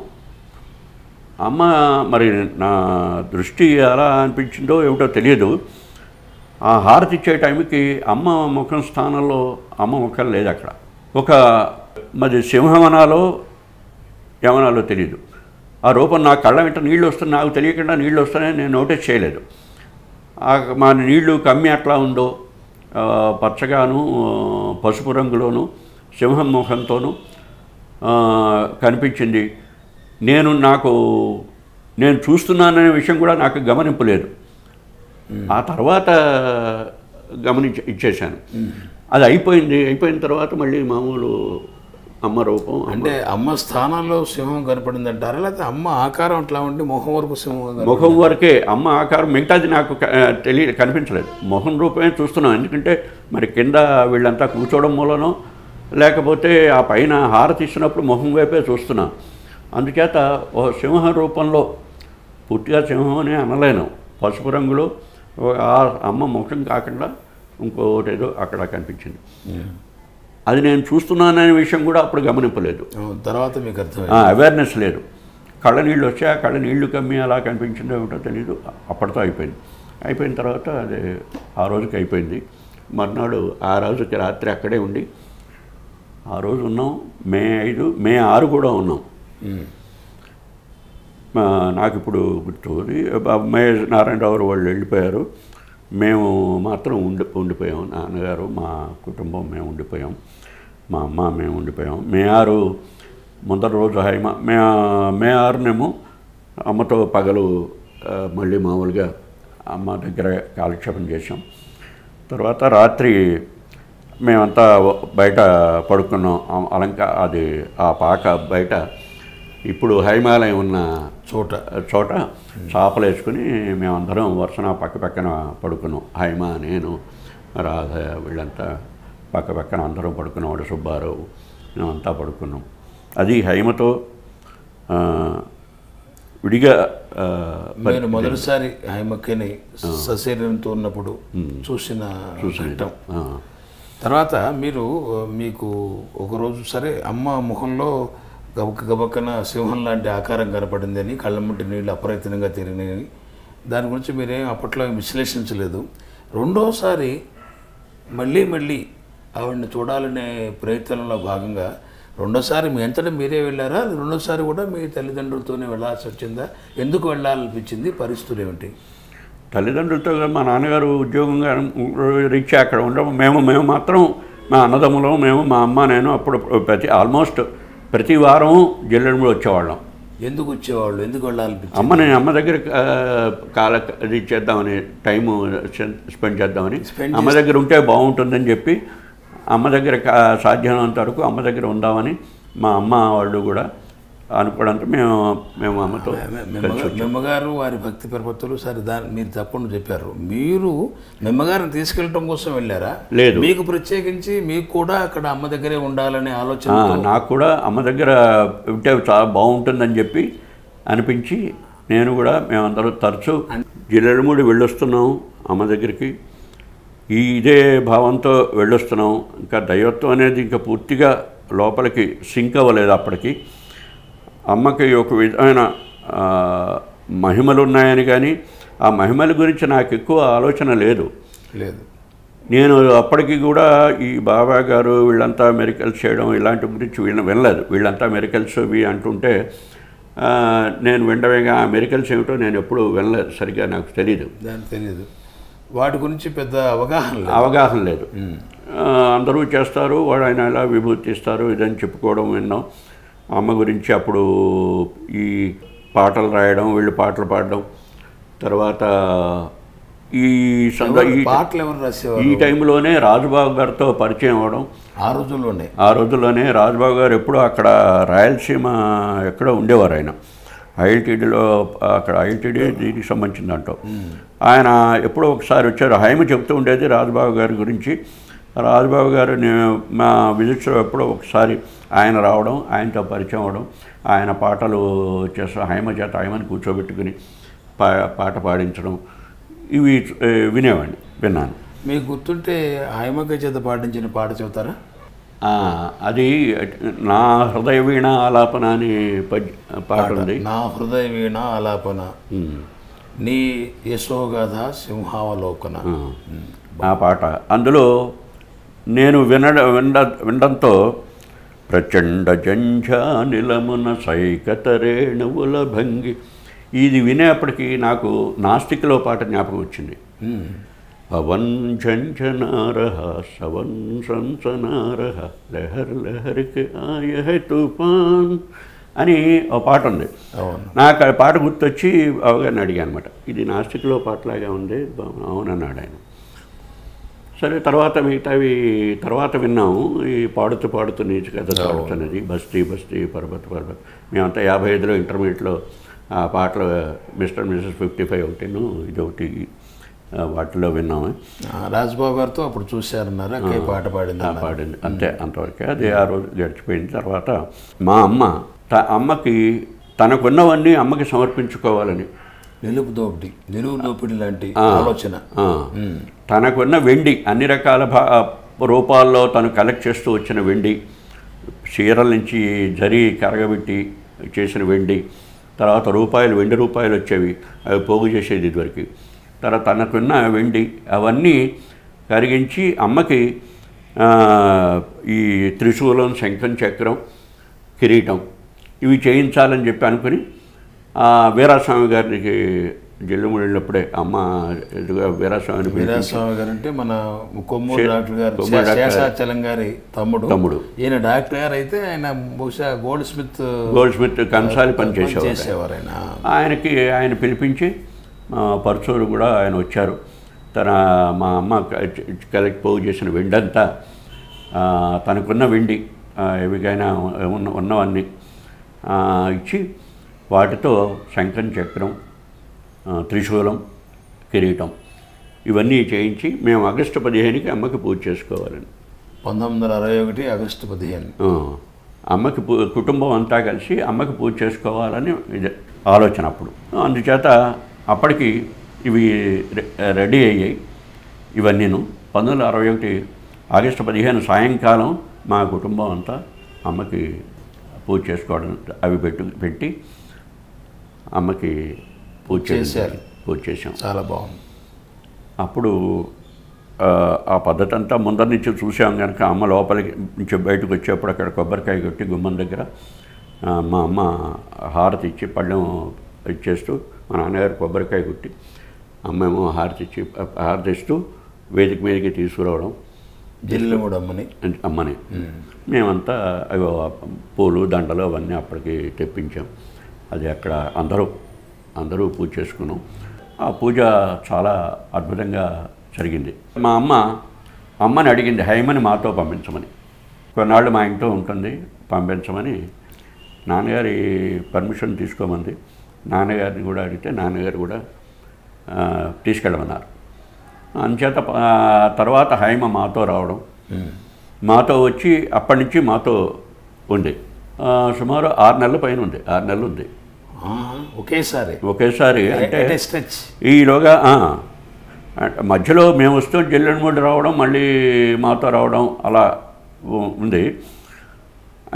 అమ్మ మరి నా దృష్టి ఎలా అనిపించిందో ఏమిటో తెలియదు. ఆ హారతి ఇచ్చే టైంకి అమ్మ ముఖం స్థానంలో అమ్మ ముఖం లేదు అక్కడ. ఒక మరి సింహవనాలో యమనాలో తెలియదు. ఆ రూపం నా కళ్ళ వెంట నీళ్ళు వస్తున్నాయి, నాకు తెలియకుండా నీళ్ళు వస్తున్నాయని నేను నోటీస్ చేయలేదు. మా నీళ్లు కమ్మి అట్లా ఉందో పచ్చగాను పసుపు రంగులోను సింహం ముఖంతోనూ కనిపించింది. నేను చూస్తున్నాననే విషయం కూడా నాకు గమనింపు లేదు. ఆ తర్వాత ఇచ్చేశాను. అది అయిపోయిన తర్వాత మళ్ళీ మామూలు అమ్మ రూపం. అంటే అమ్మ స్థానంలో సింహం కనపడింది అంటారా, లేకపోతే అమ్మ ఆకారం అట్లా ఉండి ముఖం వరకు సింహం? ముఖం వరకే అమ్మ ఆకారం, మిగతాది నాకు కనిపించలేదు. ముఖం రూపమే చూస్తున్నాం. ఎందుకంటే మరి కింద వీళ్ళంతా కూర్చోవడం మూలనో లేకపోతే ఆ పైన హారతి ఇచ్చినప్పుడు ముఖం వైపే చూస్తున్నాం. అందుచేత ఓ సింహ రూపంలో, పూర్తిగా సింహం అని అనలేను, పసుపు రంగులో ఆ అమ్మ ముఖం కాకుండా ఇంకోటి ఏదో అక్కడ కనిపించింది. అది నేను చూస్తున్నాననే విషయం కూడా అప్పుడు గమనింపలేదు. తర్వాత మీకు అవేర్నెస్ లేదు. కళ్ళ నీళ్ళు వచ్చి ఆ కళ్ళ నీళ్లు కమ్మి అలా కనిపించిందో ఏమిటో తెలీదు. అప్పటితో అయిపోయిన తర్వాత అది ఆ రోజుకి అయిపోయింది. మర్నాడు ఆ రోజుకి రాత్రి అక్కడే ఉండి ఆ రోజు ఉన్నాం. మే 5, మే 6 కూడా ఉన్నాం. నాకు ఇప్పుడు గుర్తుంది. మే నారాయణరావు వాళ్ళు వెళ్ళిపోయారు. మేము మాత్రం ఉండిపోయాం. నాన్నగారు, మా కుటుంబం మేము ఉండిపోయాం. మా అమ్మ మేము ఉండిపోయాం. మే 6 ముందర రోజు మే 6నేమో అమ్మతో పగలు మళ్ళీ మామూలుగా అమ్మ దగ్గర కాలక్షేపం చేసాం. తర్వాత రాత్రి మేమంతా బయట పడుకున్నాం. అది ఆ పాక బయట ఇప్పుడు హైమాలయం ఉన్న చోట చాపలు వేసుకుని మేమందరం వరుసన పక్కన పడుకున్నాం. హైమ, నేను, రాధ వీళ్ళంతా పక్కన అందరం పడుకున్నాం. వాడు సుబ్బారావు మేమంతా పడుకున్నాం. అది హైమతో విడిగా నేను మొదటిసారి హైమక్కని సశరీరంతో ఉన్నప్పుడు చూసిన. తర్వాత మీకు ఒకరోజు సరే అమ్మ ముఖంలో గబక్కన సింహం లాంటి ఆకారం కనపడిందని, కళ్ళ ముట్టి నీళ్ళు అప్రయత్నంగా తిరిగినాయని, దాని గురించి మీరేం అప్పట్లో విశ్లేషించలేదు. రెండోసారి మళ్ళీ ఆవిడని చూడాలనే ప్రయత్నంలో భాగంగా రెండోసారి మీ అంతటా మీరే వెళ్ళారా? రెండోసారి కూడా మీ తల్లిదండ్రులతోనే వెళ్ళాల్సి వచ్చిందా? ఎందుకు వెళ్ళాలనిపించింది? పరిస్థితులు ఏమిటి? తల్లిదండ్రులతో మా నాన్నగారు ఉద్యోగంగా రీచ్ అక్కడ ఉండడం, మేము మాత్రం మా అన్నదమ్ములం, మా అమ్మ, నేను అప్పుడు ఆల్మోస్ట్ ప్రతి వారం జిల్లెడమూడి వచ్చేవాళ్ళం. ఎందుకు వచ్చేవాళ్ళు? ఎందుకు వెళ్ళాలనిపించింది? అమ్మ దగ్గర అది చేద్దామని, టైము స్పెండ్ చేద్దామని, అమ్మ దగ్గర ఉంటే బాగుంటుందని చెప్పి అమ్మ దగ్గర సాధ్యమైనంత వరకు అమ్మ దగ్గర ఉందామని మా అమ్మ వాళ్ళు కూడా అనుకోవడంతో మేము అమ్మతో. మెమ్మగారు వారి భక్తి ప్రపత్తులు సరే, మీరు తప్పకుండా చెప్పారు. మీరు మెమ్మగారిని తీసుకెళ్ళటం కోసం వెళ్ళారా? లేదు, మీకు ప్రత్యేకించి మీకు కూడా అక్కడ అమ్మ దగ్గరే ఉండాలనే ఆలోచన? నాకు కూడా అమ్మ దగ్గర ఉంటే చాలా బాగుంటుందని చెప్పి అనిపించి నేను కూడా మేమందరూ తరచూ జిల్లెడమూడి వెళ్ళొస్తున్నాం అమ్మ దగ్గరికి. ఇదే భావంతో వెళ్ళొస్తున్నాం. ఇంకా దైవత్వం అనేది ఇంకా పూర్తిగా లోపలికి సింక్ అవ్వలేదు అప్పటికి. అమ్మకి ఒక విధమైన మహిమలు ఉన్నాయని కానీ ఆ మహిమల గురించి నాకు ఎక్కువ ఆలోచన లేదు. నేను అప్పటికి కూడా ఈ బాబా గారు వీళ్ళంతా మెరికల్స్ చేయడం ఇలాంటి గురించి వినలేదు. వీళ్ళంతా మెరికల్స్ ఇవి అంటుంటే నేను వినడమేగా ఆ మెరికల్స్ ఏమిటో నేను ఎప్పుడు వినలేదు, సరిగ్గా నాకు తెలియదు. వాటి గురించి పెద్ద అవగాహన లేదు. అందరూ చేస్తారు, వాడు ఆయన ఎలా విభూతి ఇస్తారు ఇదని చెప్పుకోవడం విన్నాం. అమ్మ గురించి అప్పుడు ఈ పాటలు రాయడం, వీళ్ళు పాటలు పాడడం, తర్వాత ఈ టైంలోనే రాజుబాబు గారితో పరిచయం అవ్వడం. ఆ రోజుల్లోనే రాజుబాబు గారు ఎప్పుడూ అక్కడ రాయలసీమ ఎక్కడో ఉండేవారు. ఆయన ఐఎల్టీడీలో, అక్కడ ఐఎల్టీడీ దీనికి సంబంధించింది అంటూ ఆయన ఎప్పుడో ఒకసారి వచ్చారు. హైమ చెప్తూ ఉండేది రాజుబాబు గారి గురించి. రాజుబాబు గారు మా విజిట్స్లో ఎప్పుడో ఒకసారి ఆయన రావడం, ఆయనతో పరిచయం అవ్వడం, ఆయన పాటలు చేస్తూ హైమని కూర్చోబెట్టుకుని పాట పాడించడం ఇవి విన్నాను. మీకు గుర్తుంటే హైమక్క చేత పాటించిన పాట చెబుతారా? అది నా హృదయ వీణ ఆలాపన అని పాట ఉంది. నా హృదయ వీణ ఆలాపన నీ యశోగాథ సింహావలోకన ఆ పాట. అందులో నేను వినడంతో ప్రచండ జంఝానిలమున సైకతరేణువుల భంగి, ఇది వినేప్పటికీ నాకు నాస్తికలో పాట జ్ఞాపకం వచ్చింది. పవన్ ఝంఝనారహ సవన్ సంసనారహ లహర్ లహర్కి ఆయ హై తుఫాన్ అని ఒక పాట ఉంది. నాకు ఆ పాట గుర్తొచ్చి అవగానే అడిగాను అనమాట, ఇది నాస్తికలో పాటలాగా ఉంది. అవునన్నాడు ఆయన. సరే, తర్వాత మిగతావి తర్వాత విన్నాము. ఈ పాడుతూ పాడుతూ నీచు కథ చదువుతున్నది, బస్తీ బస్తీ పర్వత పర్వత. మేమంతా 55లో ఇంటర్మీడియట్లో ఆ పాటలు మిస్టర్ మిసెస్ 55 ఒకటిను ఇది ఒకటి వాటిలో విన్నాము. రాజ్బాబు గారితో అప్పుడు చూశారన్నారా పాట పాడింది అంతే, అంతవరకే. అది ఆ రోజు గడిచిపోయిన తర్వాత మా అమ్మకి తనకున్నవన్నీ అమ్మకి సమర్పించుకోవాలని నిలువు దోపిడి లాంటి ఆలోచన. తనకున్న వెండి అన్ని రకాల రూపాల్లో తను కలెక్ట్ చేస్తూ వచ్చిన వెండి, చీరల నుంచి జరి కరగబెట్టి చేసిన వెండి, తర్వాత వెండి రూపాయలు వచ్చేవి, అవి పోగు చేసేది ఇదివరకు. తర్వాత తనకున్న వెండి అవన్నీ కరిగించి అమ్మకి ఈ త్రిశూలం, శంఖం, చక్రం, కిరీటం ఇవి చేయించాలని చెప్పి అనుకుని వీరాస్వామి గారికి జల్లుముడినప్పుడే అమ్మ వీరాస్వామి గారు అంటే మన కొమ్మూరు డాక్టర్ గారు, శేషాచలం గారి తమ్ముడు. ఈయన డాక్టర్ గారు అయితే ఆయన బహుశా గోల్డ్ స్మిత్ కంసాలి పని చేసేవారు. ఆయన పిలిపించి పరచూరు కూడా ఆయన వచ్చారు. మా అమ్మ కలెక్ట్ పోగు చేసిన వెండంతా తనకున్న వెండి ఎవరికైనా ఉన్నవన్నీ ఇచ్చి వాటితో శంఖం, చక్రం, త్రిశూలం, కిరీటం ఇవన్నీ చేయించి మేము ఆగస్టు 15కి అమ్మకి పూజ చేసుకోవాలని. 1961 ఆగస్టు 15 అమ్మకి కుటుంబం అంతా కలిసి అమ్మకి పూజ చేసుకోవాలని ఆలోచన అప్పుడు. అందుచేత అప్పటికి ఇవి రెడీ అయ్యాయి. ఇవన్నీను 1961 ఆగస్టు 15 సాయంకాలం మా కుటుంబం అంతా అమ్మకి పూజ చేసుకోవడం అవి పెట్టి అమ్మకి పూజ చేసాం. చాలా బాగుంది. అప్పుడు ఆ పద్ధతి అంతా ముందర నుంచి చూసాం కనుక అమ్మ లోపలికి నుంచి బయటకు వచ్చేప్పుడు అక్కడ కొబ్బరికాయ కొట్టి గుమ్మం దగ్గర మా అమ్మ హారతి ఇచ్చి పళ్ళెం ఇచ్చేస్తూ, మా నాన్నగారు కొబ్బరికాయ కొట్టి అమ్మ ఏమో హారతి ఇస్తూ వేదిక మీదకి తీసుకురావడం, జిల్లుమూడు అమ్మని మేమంతా పూలు దండలు అవన్నీ అప్పటికి తెప్పించాం. అది అక్కడ అందరూ పూజ చేసుకున్నాం. ఆ పూజ చాలా అద్భుతంగా జరిగింది. మా అమ్మని అడిగింది హైమని మాతో పంపించమని. కొన్నాళ్ళు మా ఇంట్లో ఉంటుంది, పంపించమని నాన్నగారి పర్మిషన్ తీసుకోమంది. నాన్నగారిని కూడా అడిగితే నాన్నగారు కూడా తీసుకెళ్ళమన్నారు. అంచేత తర్వాత హైమ మాతో రావడం, మాతో వచ్చి అప్పటి నుంచి మాతో ఉంది. సుమారు 6 నెలల పైన ఉంది. 6 నెలలు ఉంది ఒకేసారి. అంటే ఈలోగా మధ్యలో మేము వస్తూ జల్లెడమూడి రావడం, మళ్ళీ మాతో రావడం అలా ఉంది.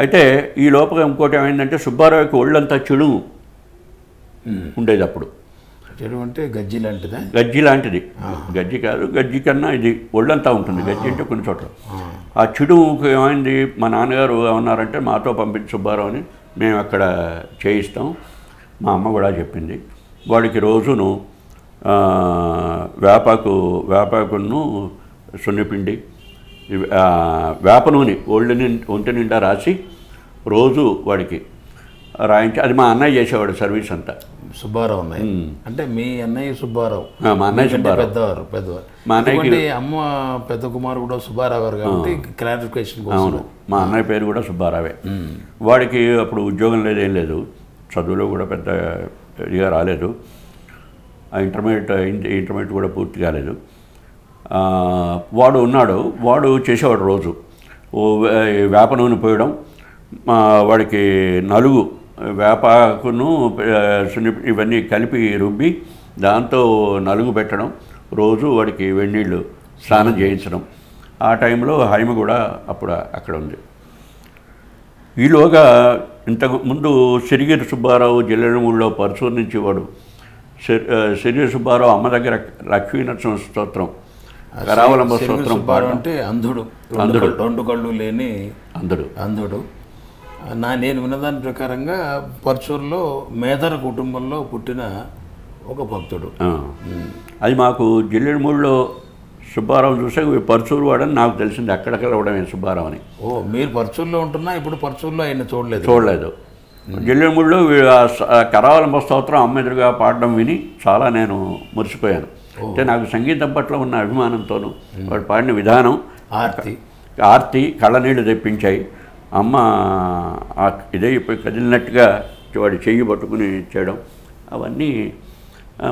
అయితే ఈ లోపల ఇంకోటి ఏమైందంటే సుబ్బారావుకి ఒళ్ళంతా చెడు ఉండేది అప్పుడు. చెడు అంటే గజ్జి లాంటిదా? గజ్జి లాంటిది. గజ్జి కాదు, గజ్జి కన్నా ఇది ఒళ్ళంతా ఉంటుంది. గజ్జి అంటే కొన్ని చోట్ల. ఆ చెడుకు ఏమైంది, మా నాన్నగారు ఏమన్నారంటే మాతో పంపించి సుబ్బారావుని మేము అక్కడ చేయిస్తాం. మా అమ్మ కూడా చెప్పింది. వాడికి రోజును వేపాకును సున్నిపిండి వేప నూనె ఒంటి నిండా రాసి రోజు వాడికి రాయించి, అది మా అన్నయ్య చేసేవాడు సర్వీస్ అంతా. సుబ్బారావు అన్నయ్య అంటే మీ అన్నయ్య సుబ్బారావు? మా అన్నయ్య సుబ్బారావు పెద్దవారు. మా అన్నయ్య అమ్మ పెద్ద కుమారు కూడా సుబ్బారావు గారు కాబట్టి క్లారిఫికేషన్. అవును, మా అన్నయ్య పేరు కూడా సుబ్బారావే. వాడికి అప్పుడు ఉద్యోగం లేదు, ఏం లేదు, చదువులో కూడా పెద్ద ఇదిగా రాలేదు. ఇంటర్మీడియట్ కూడా పూర్తి కాలేదు. వాడు చేసేవాడు రోజు వేప నూనె పోయడం, వాడికి నలుగు వేపాకును ఇవన్నీ కలిపి రుబ్బి దాంతో నలుగు పెట్టడం, రోజు వాడికి వెన్నీళ్ళు స్నానం చేయించడం, ఆ టైంలో హైమ కూడా అప్పుడు అక్కడ ఉంది. ఈలోగా ఇంతకు ముందు సిరిగిరి సుబ్బారావు జిల్లెడమూడిలో పరచూరు నుంచి వాడు సిరిగిరి సుబ్బారావు అమ్మ దగ్గర లక్ష్మీనరసింహ స్తోత్రం కరావలంబ స్తోత్రం అంటే అంధుడు, రెండు కళ్ళు లేని అంధుడు. నేను విన్నదాని ప్రకారంగా పరచూరులో మేదర కుటుంబంలో పుట్టిన ఒక భక్తుడు. అది మాకు జిల్లెడమూడిలో సుబ్బారావు చూసాక పరచూరు వాడని నాకు తెలిసింది, అక్కడక్కడ అవడమే సుబ్బారావు అని. మీరు పరచూరులో ఉంటున్నా ఇప్పుడు పరచూరులో ఆయన చూడలేదు. జిల్లెడమూడిలో కరావలంబ స్తోత్రం అమ్మ ఎదురుగా పాడడం విని చాలా నేను మురిసిపోయాను. అంటే నాకు సంగీతం పట్ల ఉన్న అభిమానంతోనూ వాడు పాడిన విధానం, ఆర్తి కళ్ళనీళ్ళు తెప్పించాయి. అమ్మ ఇదైపోయి కదిలినట్టుగా వాడు చెయ్యి పట్టుకుని చేయడం అవన్నీ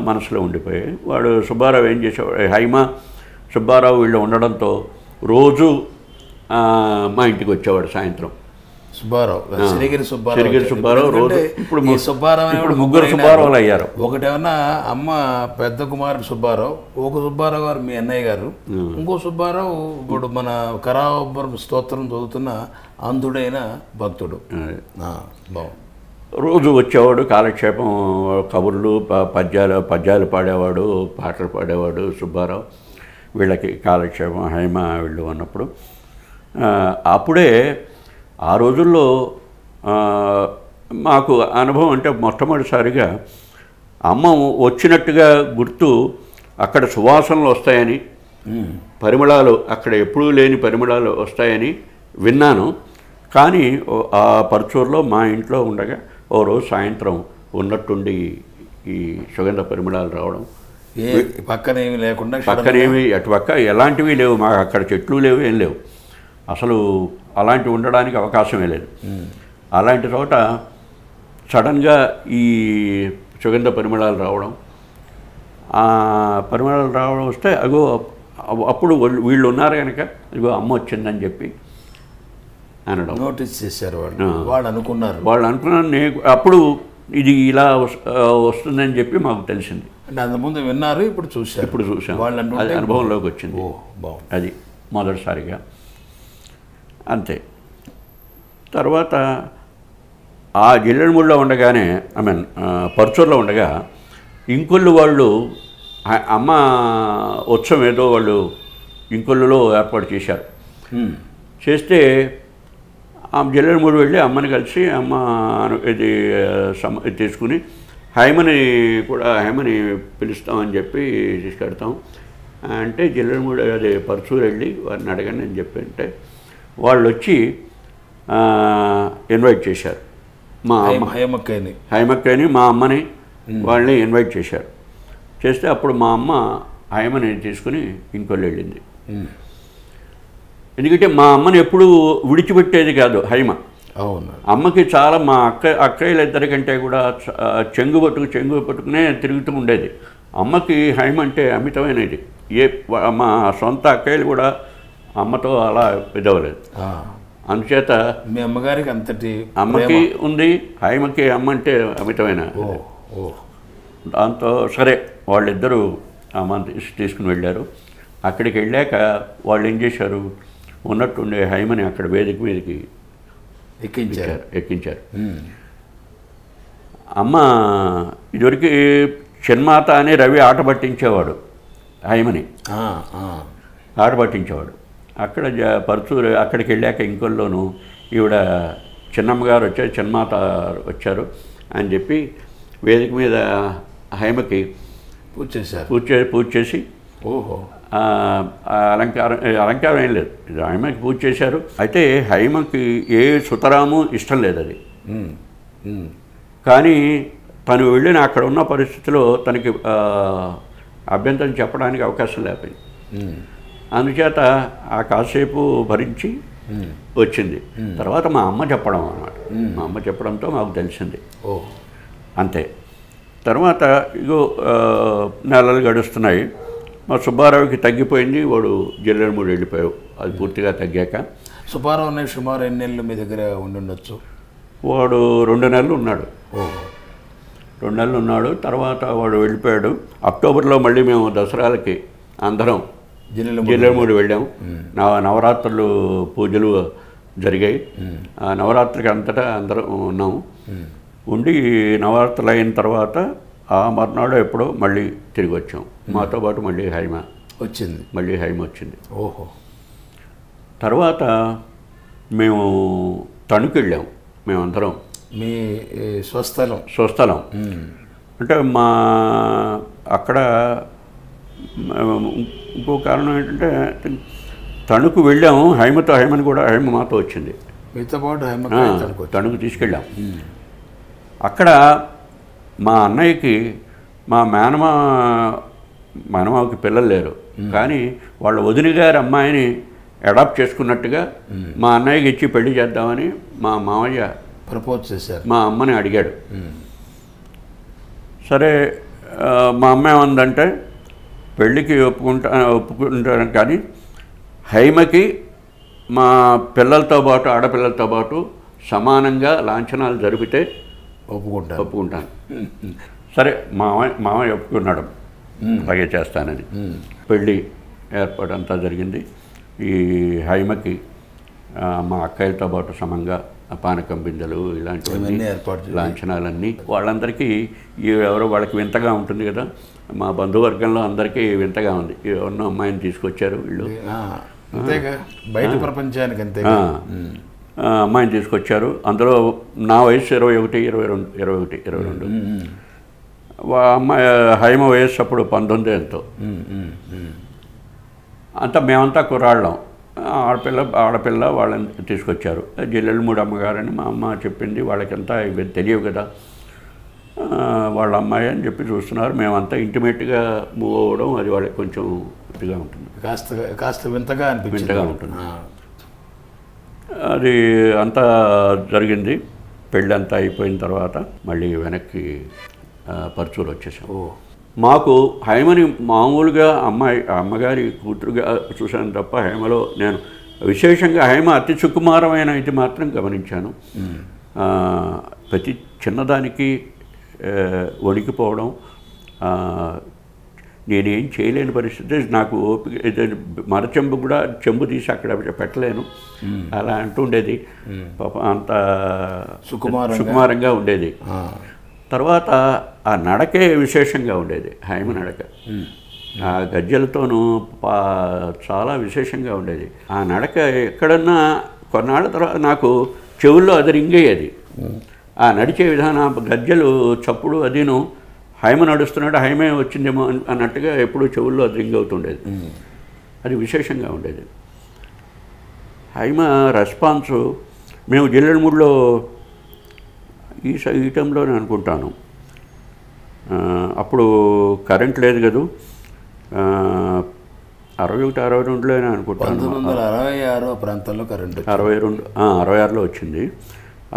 మనసులో ఉండిపోయాయి. వాడు సుబ్బారావు ఏం చేసేవాడు, హైమ సుబ్బారావు వీళ్ళు ఉండడంతో రోజు మా ఇంటికి వచ్చేవాడు సాయంత్రం. సిరిగిరి సుబ్బారావు రోజు ఇప్పుడు ముగ్గురు సుబ్బారావులు అయ్యారు. ఒకటేమన్నా అమ్మ పెద్ద కుమారుడు సుబ్బారావు, ఒక సుబ్బారావు గారు మీ అన్నయ్య గారు, ఇంకో సుబ్బారావు ఇప్పుడు మన కరావలంబ స్తోత్రం చదువుతున్న అంధుడైన భక్తుడు. రోజు వచ్చేవాడు, కాలక్షేపం, కబుర్లు, పద్యాలు పాడేవాడు, పాటలు పాడేవాడు సుబ్బారావు. వీళ్ళకి కాలక్షేపం హైమ వీళ్ళు అన్నప్పుడు అప్పుడే ఆ రోజుల్లో మాకు అనుభవం అంటే మొట్టమొదటిసారిగా అమ్మ వచ్చినట్టుగా గుర్తు. అక్కడ సువాసనలు వస్తాయని, పరిమళాలు అక్కడ ఎప్పుడూ లేని పరిమళాలు వస్తాయని విన్నాను. కానీ ఆ పరచూరులో మా ఇంట్లో ఉండగా ఓ రోజు సాయంత్రం ఉన్నట్టుండి ఈ సుగంధ పరిమళాలు రావడం, పక్కనేమి లేకుండా, పక్కనేమి అటుపక్క ఎలాంటివి లేవు, మాకు అక్కడ చెట్లు లేవు, ఏం లేవు అసలు, అలాంటివి ఉండడానికి అవకాశమే లేదు. అలాంటి చోట సడన్గా ఈ సుగంధ పరిమళాలు రావడం, ఆ పరిమళాలు రావడం వస్తే అగో అప్పుడు వీళ్ళు ఉన్నారు కనుక ఇగో అమ్మ వచ్చిందని చెప్పి అనడం నోటీస్ చేశారు. వాళ్ళు అనుకున్నారు అప్పుడు ఇది ఇలా వస్తుందని చెప్పి మాకు తెలిసింది. అంటే అంతకుముందు విన్నారు, ఇప్పుడు చూసాం. వాళ్ళు అది అనుభవంలోకి వచ్చింది. అది మొదటిసారిగా అంతే. తర్వాత ఆ జిల్లెడమూడిలో ఉండగానే పరచూరులో ఉండగా ఇంకొల్లు వాళ్ళు అమ్మ ఉత్సవం ఏదో వాళ్ళు ఇంకొల్లులో ఏర్పాటు చేశారు. చేస్తే ఆ జిల్లెడమూడి వెళ్ళి అమ్మని కలిసి అమ్మ ఇది తీసుకుని హైమని పిలుస్తామని చెప్పి తీసుకెడతాం అంటే జిల్లెడమూడి అదే పరచూరు వెళ్ళి వారిని అడగండి అని చెప్పి అంటే వాళ్ళు వచ్చి ఇన్వైట్ చేశారు. మా అమ్మ హైమక్కని మా అమ్మని వాళ్ళని ఇన్వైట్ చేశారు. చేస్తే అప్పుడు మా అమ్మ హైమని తీసుకుని ఇంకొల్లు వెళ్ళింది. ఎందుకంటే మా అమ్మని ఎప్పుడూ విడిచిపెట్టేది కాదు హైమ. అమ్మకి చాలా మా అక్కయ్యలు ఇద్దరికంటే కూడా చెంగు పట్టుకునే తిరుగుతూ ఉండేది. అమ్మకి హైమ అంటే అమితమైనది. మా సొంత అక్కయ్యలు కూడా అమ్మతో అలా ఇదవలేదు. అందుచేత మీ అమ్మగారికి అంతటి అమ్మకి ఉంది, హైమకి అమ్మ అంటే అమితమైన. దాంతో సరే వాళ్ళిద్దరూ అమ్మని తీసుకుని వెళ్ళారు. అక్కడికి వెళ్ళాక వాళ్ళు ఏం చేశారు, ఉన్నట్టుండే హైమని అక్కడ వేదిక మీదకి ఎక్కించారు. అమ్మ ఇదివరకు చిన్మాత అని రవి ఆట పట్టించేవాడు, హైమని ఆట పట్టించేవాడు. అక్కడ పరచూరు అక్కడికి వెళ్ళాక ఇంకొల్లోనూ ఈవిడ చిన్నమ్మగారు వచ్చారు, చిన్మాత వచ్చారు అని చెప్పి వేదిక మీద హైమకి పూజ చేసి అలంకారం ఏం లేదు, హైమకి పూజ చేశారు. అయితే హైమకి ఏ సుతరాము ఇష్టం లేదు అది. కానీ తను వెళ్ళిన అక్కడ ఉన్న పరిస్థితిలో తనకి అభ్యంతరం చెప్పడానికి అవకాశం లేకపోయింది. అందుచేత ఆ కాసేపు భరించి వచ్చింది. తర్వాత మా అమ్మ చెప్పడం అన్నమాట. మా అమ్మ చెప్పడంతో మాకు తెలిసింది. అంతే. తర్వాత ఇగో నెలలు గడుస్తున్నాయి. మా సుబ్బారావుకి తగ్గిపోయింది, వాడు జిల్లెడమూడి వెళ్ళిపోయావు. అది పూర్తిగా తగ్గాక సుబ్బారావు అనే సుమారు ఎన్ని నెలలు మీ దగ్గర ఉండుండొచ్చు? వాడు 2 నెలలు ఉన్నాడు. 2 నెలలు ఉన్నాడు. తర్వాత వాడు వెళ్ళిపోయాడు. అక్టోబర్లో మళ్ళీ మేము దసరాలకి అందరం జిల్లెలమూడి వెళ్ళాము. నవరాత్రులు పూజలు జరిగాయి. ఆ నవరాత్రికి అంతటా అందరం ఉన్నాము. ఉండి నవరాత్రులు అయిన తర్వాత ఆ మర్నాడు ఎప్పుడో మళ్ళీ తిరిగి వచ్చాం. మాతో పాటు మళ్ళీ హైమ వచ్చింది. ఓహో. తర్వాత మేము తణుకు వెళ్ళాము. మేమందరం మీ స్వస్థలం అంటే మా అక్కడ ఇంకో కారణం ఏంటంటే తణుకు వెళ్ళాము. హైమని కూడా హైమ మాతో వచ్చింది. మీతో పాటు తణుకు తీసుకెళ్ళాం. అక్కడ మా అన్నయ్యకి మా మేనమావకి పిల్లలు లేరు, కానీ వాళ్ళ వదిన గారి అమ్మాయిని అడాప్ట్ చేసుకున్నట్టుగా మా అన్నయ్యకి ఇచ్చి పెళ్లి చేద్దామని మా మామయ్య ప్రపోజ్ చేశారు. మా అమ్మని అడిగాడు. సరే మా అమ్మ ఏమందంటే పెళ్ళికి ఒప్పుకుంటాను, కానీ హైమకి మా పిల్లలతో పాటు ఆడపిల్లలతో పాటు సమానంగా లాంఛనాలు జరిపితే ఒప్పుకుంటాను. సరే మామయ్య ఒప్పుకున్నాడు, అలాగే చేస్తానని. పెళ్ళి ఏర్పాటు అంతా జరిగింది. ఈ హైమకి మా అక్కయ్యతో పాటు సమంగా పానకం బిందెలు ఇలాంటివన్నీ లాంఛనాలన్నీ వాళ్ళందరికీ ఎవరో వాళ్ళకి వింతగా ఉంటుంది కదా. మా బంధువర్గంలో అందరికీ వింతగా ఉంది. ఎవరినో అమ్మాయిని తీసుకొచ్చారు వీళ్ళు, బయట ప్రపంచానికి అంతే. అమ్మాయిని తీసుకొచ్చారు. అందులో నా వయసు 21. అమ్మాయి హైమ వయస్సు అప్పుడు 19 ఎంతో. అంతా మేమంతా కుర్రాళ్ళం. ఆడపిల్ల వాళ్ళని తీసుకొచ్చారు. జిల్లెలమూడి అమ్మగారని మా అమ్మ చెప్పింది. వాళ్ళకంతా ఇవి తెలియవు కదా, వాళ్ళ అమ్మాయి అని చెప్పి చూస్తున్నారు. మేమంతా ఇంటిమేట్గా మూవ్ అవ్వడం అది వాళ్ళకి కొంచెం ఇదిగా ఉంటుంది, కాస్త వింతగా ఉంటుంది. అది అంతా జరిగింది. పెళ్ళి అంతా అయిపోయిన తర్వాత మళ్ళీ వెనక్కి పర్చూరు వచ్చేసాం. మాకు హైమని మామూలుగా అమ్మగారి కూతురుగా చూశాను తప్ప హైమలో నేను విశేషంగా హైమ అతి సుకుమారమైన ఇది మాత్రం గమనించాను. ప్రతి చిన్నదానికి వణికిపోవడం, నేనేం చేయలేని పరిస్థితి. నాకు మరచెంబు కూడా చెంబు తీసి అక్కడ పెట్టలేను, అలా అంటుండేది. పాప అంత సుకుమారంగా ఉండేది. తర్వాత ఆ నడకే విశేషంగా ఉండేది. హైమ నడక ఆ గజ్జలతోనూ చాలా విశేషంగా ఉండేది. ఆ నడక ఎక్కడన్నా కొన్నాళ్ళ తర్వాత నాకు చెవుల్లో అది రింగయ్యేది. ఆ నడిచే విధానం, గజ్జలు చప్పుడు అదిను హైమ నడుస్తున్నాడు, హైమే వచ్చిందేమో అన్నట్టుగా ఎప్పుడూ చెవుల్లో అది రింగ్ అవుతుండేది. అది విశేషంగా ఉండేది. హైమ రెస్పాన్సు మేము జిల్లెలమూడిలో ఈ టైంలోనే అనుకుంటాను, అప్పుడు కరెంట్ లేదు కదా, 61-62లోనే అనుకుంటాను. 1966 ప్రాంతంలో కరెంట్ 66లో వచ్చింది.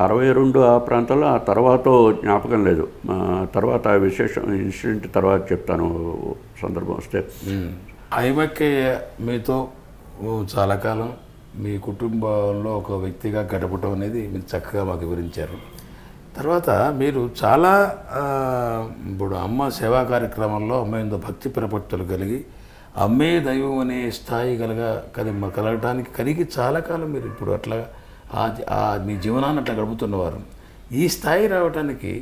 62 ఆ ప్రాంతంలో. ఆ తర్వాత జ్ఞాపకం లేదు. తర్వాత విశేషం ఇన్సిడెంట్ తర్వాత చెప్తాను సందర్భం వస్తే. హైమకి మీతో చాలా కాలం మీ కుటుంబంలో ఒక వ్యక్తిగా గడపటం అనేది మీరు చక్కగా మాకు వివరించారు. తర్వాత మీరు చాలా ఇప్పుడు అమ్మ సేవా కార్యక్రమంలో అమ్మాయితో భక్తి ప్రపత్తులు కలిగి అమ్మే దైవం అనే స్థాయి కలగటానికి కలిగి చాలా కాలం మీరు ఇప్పుడు అట్లా మీ జీవనాన్ని అట్లా గడుపుతున్నవారు. ఈ స్థాయి రావడానికి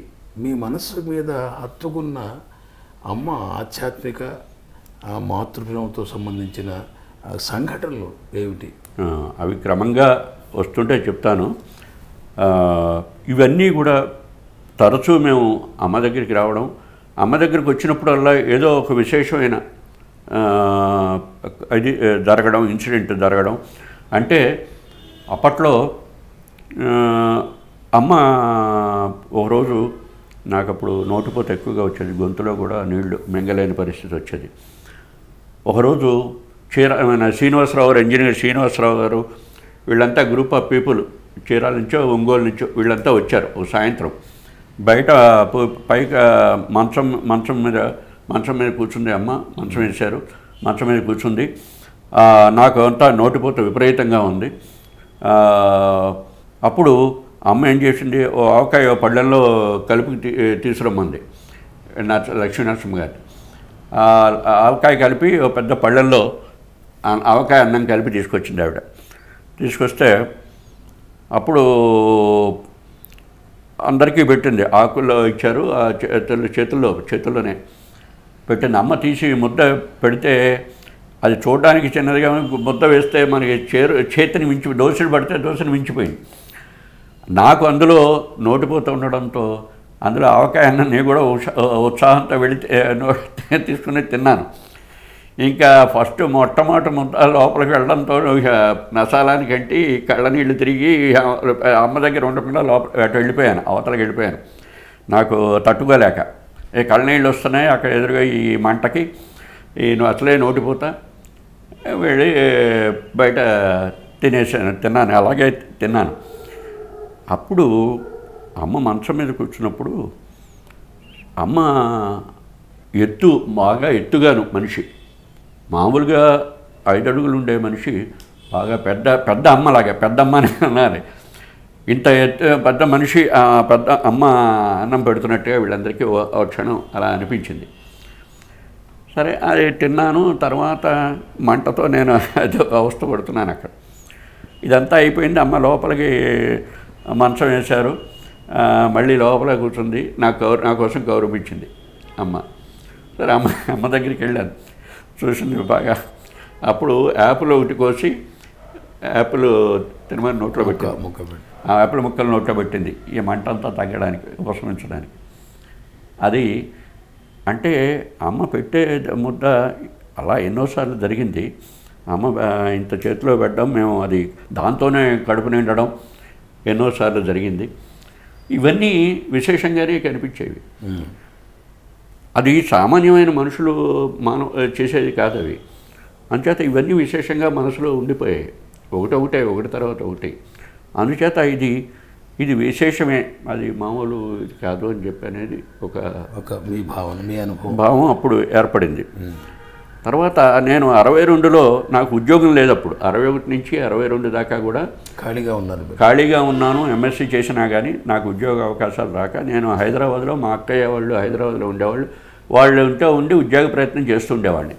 మీ మనస్సు మీద హత్తుకున్న అమ్మ ఆధ్యాత్మిక మాతృప్రేమతో సంబంధించిన సంఘటనలు ఏమిటి? అవి క్రమంగా వస్తుంటే చెప్తాను. ఇవన్నీ కూడా తరచూ మేము అమ్మ దగ్గరికి రావడం, అమ్మ దగ్గరికి వచ్చినప్పుడల్లా ఏదో ఒక విశేషమైన ఇది జరగడం, ఇన్సిడెంట్ జరగడం. అంటే అప్పట్లో అమ్మ ఒకరోజు నాకు అప్పుడు నోటిపోత ఎక్కువగా వచ్చేది, గొంతులో కూడా నీళ్లు మింగలేని పరిస్థితి వచ్చేది. ఒకరోజు శ్రీనివాసరావు గారు, ఇంజనీర్ శ్రీనివాసరావు గారు, వీళ్ళంతా గ్రూప్ ఆఫ్ పీపుల్ చీరాల నుంచో ఒంగోలు నుంచో వీళ్ళంతా వచ్చారు. ఒక సాయంత్రం బయట పైగా మంచం మీద కూర్చుంది అమ్మ. మంచం వేశారు, మంచం మీద కూర్చుంది. నాకు అంతా నోటిపోత విపరీతంగా ఉంది. అప్పుడు అమ్మ ఏం చేసింది, ఓ ఆవకాయ పళ్ళెంలో కలిపి తీసుకురమ్మంది లక్ష్మీ నరసింహ గారిని. ఆవకాయ కలిపి ఓ పెద్ద పళ్ళెంలో ఆవకాయ అన్నం కలిపి తీసుకొచ్చింది ఆవిడ. తీసుకొస్తే అప్పుడు అందరికీ పెట్టింది, ఆకుల్లో ఇచ్చారు, ఆ చేతుల్లోనే పెట్టింది. అమ్మ తీసి ముద్ద పెడితే అది చూడడానికి చిన్నదిగా ముద్ద వేస్తే మనకి చేతిని దోశలు పడితే దోశని మించిపోయింది. నాకు అందులో నోటిపోతూ ఉండడంతో అందులో ఆవకాయ అన్నం నేను కూడా ఉత్సాహంతో వెళితే తీసుకుని తిన్నాను. ఇంకా ఫస్ట్ మొట్టమొదటి ముద్ద లోపలికి వెళ్ళడంతో మసాలానికంటి కళ్ళ నీళ్ళు తిరిగి అమ్మ దగ్గర ఉండకుండా అటు వెళ్ళిపోయాను, అవతలకి వెళ్ళిపోయాను. నాకు తట్టుకోలేక కళ్ళనీళ్ళు వస్తున్నాయి అక్కడ ఎదురుగా ఈ మంటకి, అసలే నోటిపోతా వెళ్ళి బయట తిన్నాను. అలాగే తిన్నాను. అప్పుడు అమ్మ మంచం మీద కూర్చున్నప్పుడు, అమ్మ బాగా ఎత్తుగాను మనిషి, మామూలుగా 5 అడుగులు ఉండే మనిషి, బాగా పెద్ద అమ్మలాగా, పెద్ద అమ్మ అని అన్నారు. ఇంత పెద్ద మనిషి, పెద్ద అమ్మ అన్నం పెడుతున్నట్టుగా వీళ్ళందరికీ ఒక క్షణం అలా అనిపించింది. సరే అది తిన్నాను. తర్వాత మంటతో నేను అవస్థ పడుతున్నాను అక్కడ. ఇదంతా అయిపోయింది. అమ్మ లోపలికి మంచం వేశారు, మళ్ళీ లోపల కూర్చుంది. నా కోసం గౌరవించింది అమ్మ. సరే అమ్మ దగ్గరికి వెళ్ళాను, చూసింది బాగా. అప్పుడు యాపిల్ ఒకటి కోసి యాపిల్ తినమని నోట్లో పెట్టాను. ఆ యాపిల్ ముక్కలు నోట్లో పెట్టింది, ఈ మంట అంతా తగ్గడానికి, ఉపశమించడానికి. అది అంటే అమ్మ పెట్టే ముద్ద అలా ఎన్నోసార్లు జరిగింది. అమ్మ ఇంత చేతిలో పెట్టడం, మేము అది దాంతోనే కడుపు నిండడం ఎన్నోసార్లు జరిగింది. ఇవన్నీ విశేషంగానే కనిపించేవి. అది సామాన్యమైన మనుషులు చేసేది కాదు అవి. అందుచేత ఇవన్నీ విశేషంగా మనసులో ఉండిపోయాయి, ఒకటి తర్వాత ఒకటి. అందుచేత ఇది విశేషమే, అది మామూలు ఇది కాదు అని చెప్పి అనేది ఒక మీ భావన, మీ భావం అప్పుడు ఏర్పడింది. తర్వాత నేను 62లో నాకు ఉద్యోగం లేదు. అప్పుడు 61 నుంచి 62 దాకా కూడా ఖాళీగా ఉన్నాను. ఎంఎస్సీ చేసినా కానీ నాకు ఉద్యోగ అవకాశాలు రాక నేను హైదరాబాద్లో, మా అక్కయ్య వాళ్ళు హైదరాబాద్లో ఉండేవాళ్ళు, వాళ్ళు ఉండి ఉద్యోగ ప్రయత్నం చేస్తుండేవాడిని.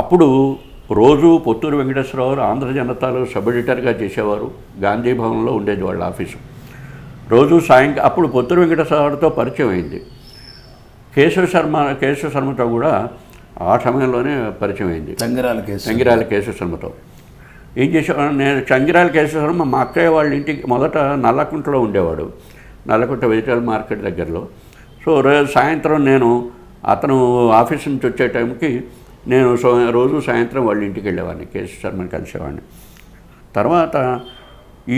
అప్పుడు రోజు పొత్తూరు వెంకటేశ్వరరావు ఆంధ్ర జనతాలో సబ్ ఎడిటర్గా చేసేవారు. గాంధీ భవన్లో ఉండేది వాళ్ళ ఆఫీసు. రోజు అప్పుడు పొత్తూరు వెంకటేశ్వరరావుతో పరిచయం అయింది. కేశవ శర్మతో కూడా ఆ సమయంలోనే పరిచయం అయింది. చంగిరాల కేశవ శర్మతో ఏం చేసేవాడు, నేను చంగిరాల కేశవ శర్మ మా అక్కయ్య వాళ్ళ ఇంటికి మొదట నల్లకుంటలో ఉండేవాడు, నల్లకుంట వెజిటబుల్ మార్కెట్ దగ్గరలో. సో సాయంత్రం నేను అతను ఆఫీస్ నుంచి వచ్చే టైంకి నేను రోజు సాయంత్రం వాళ్ళ ఇంటికి వెళ్ళేవాడిని, కేశవ శర్మని కలిసేవాడిని. తర్వాత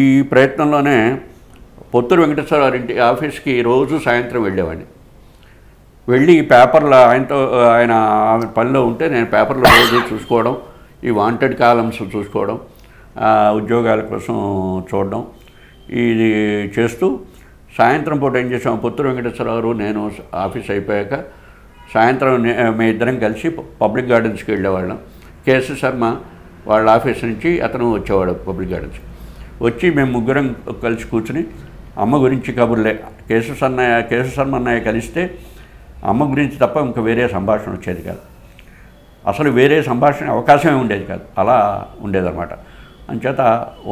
ఈ ప్రయత్నంలోనే పొత్తూరు వెంకటేశ్వరరావు ఇంటి ఆఫీస్కి రోజు సాయంత్రం వెళ్ళేవాడిని. వెళ్ళి పేపర్లో ఆయన పనిలో ఉంటే నేను పేపర్లో రోజు చూసుకోవడం, ఈ వాంటెడ్ కాలమ్స్ చూసుకోవడం, ఉద్యోగాల కోసం చూడడం, ఇది చేస్తూ సాయంత్రం పూట ఏం చేసాం, పొత్తూరు వెంకటేశ్వరరావు నేను ఆఫీస్ అయిపోయాక సాయంత్రం మేము ఇద్దరం కలిసి పబ్లిక్ గార్డెన్స్కి వెళ్ళేవాళ్ళం. కేశవ శర్మ వాళ్ళ ఆఫీస్ నుంచి అతను వచ్చేవాడు పబ్లిక్ గార్డెన్స్కి. వచ్చి మేము ముగ్గురం కలిసి కూర్చుని అమ్మ గురించి కబుర్లే. కేశవ శర్మ అన్నయ్య కలిస్తే అమ్మ గురించి తప్ప ఇంకా వేరే సంభాషణ వచ్చేది కాదు. అసలు వేరే సంభాషణ అవకాశమే ఉండేది కాదు, అలా ఉండేదన్నమాట. అంచేత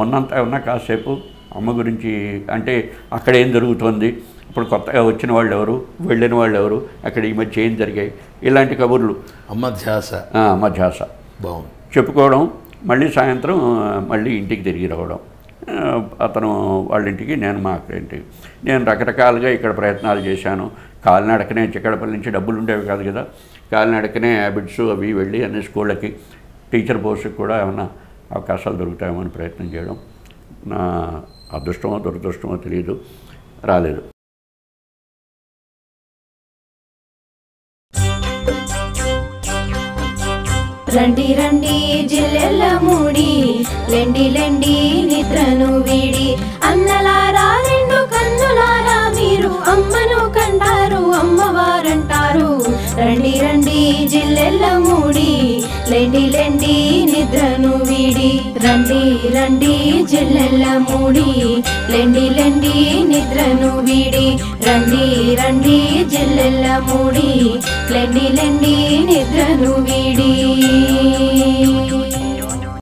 ఉన్న కాసేపు అమ్మ గురించి, అంటే అక్కడ ఏం జరుగుతుంది, ఇప్పుడు కొత్తగా వచ్చిన వాళ్ళు ఎవరు, వెళ్ళిన వాళ్ళు ఎవరు, అక్కడ ఈ మధ్య ఏం జరిగాయి, ఇలాంటి కబుర్లు అమ్మ ధ్యాస బాగుంది చెప్పుకోవడం. మళ్ళీ సాయంత్రం మళ్ళీ ఇంటికి తిరిగి రావడం, అతను వాళ్ళ ఇంటికి, నేను మా అక్క ఇంటికి. నేను రకరకాలుగా ఇక్కడ ప్రయత్నాలు చేశాను. కాలినడకనే, చిక్కడపల్లి నుంచి డబ్బులు ఉండేవి కాదు కదా, కాలినడకనే హ్యాబిట్స్ అవి వెళ్ళి అన్ని స్కూళ్ళకి, టీచర్ పోస్ట్కి కూడా ఏమన్నా అవకాశాలు దొరుకుతాయేమని ప్రయత్నం చేయడం. నా అదృష్టమో దురదృష్టమో తెలియదు, రాలేదు. రండి రండి జిల్లెల్ల మూడి, లెండి లెండి నిద్రను వీడి, అన్నలారా రెండు కన్నులారా మీరు అమ్మను కంటారు, అమ్మవారంటారు. రండి రండి జిల్లెల్ల మూడి, లెండి లెండి నిద్రను వీడి. రండి రండి జిల్లెల్ల మూడి, లెండి లెండి నిద్రను వీడి. రండి రండి జిల్లెల్ల మూడి, లెండి లెండి నిద్రను వీడి.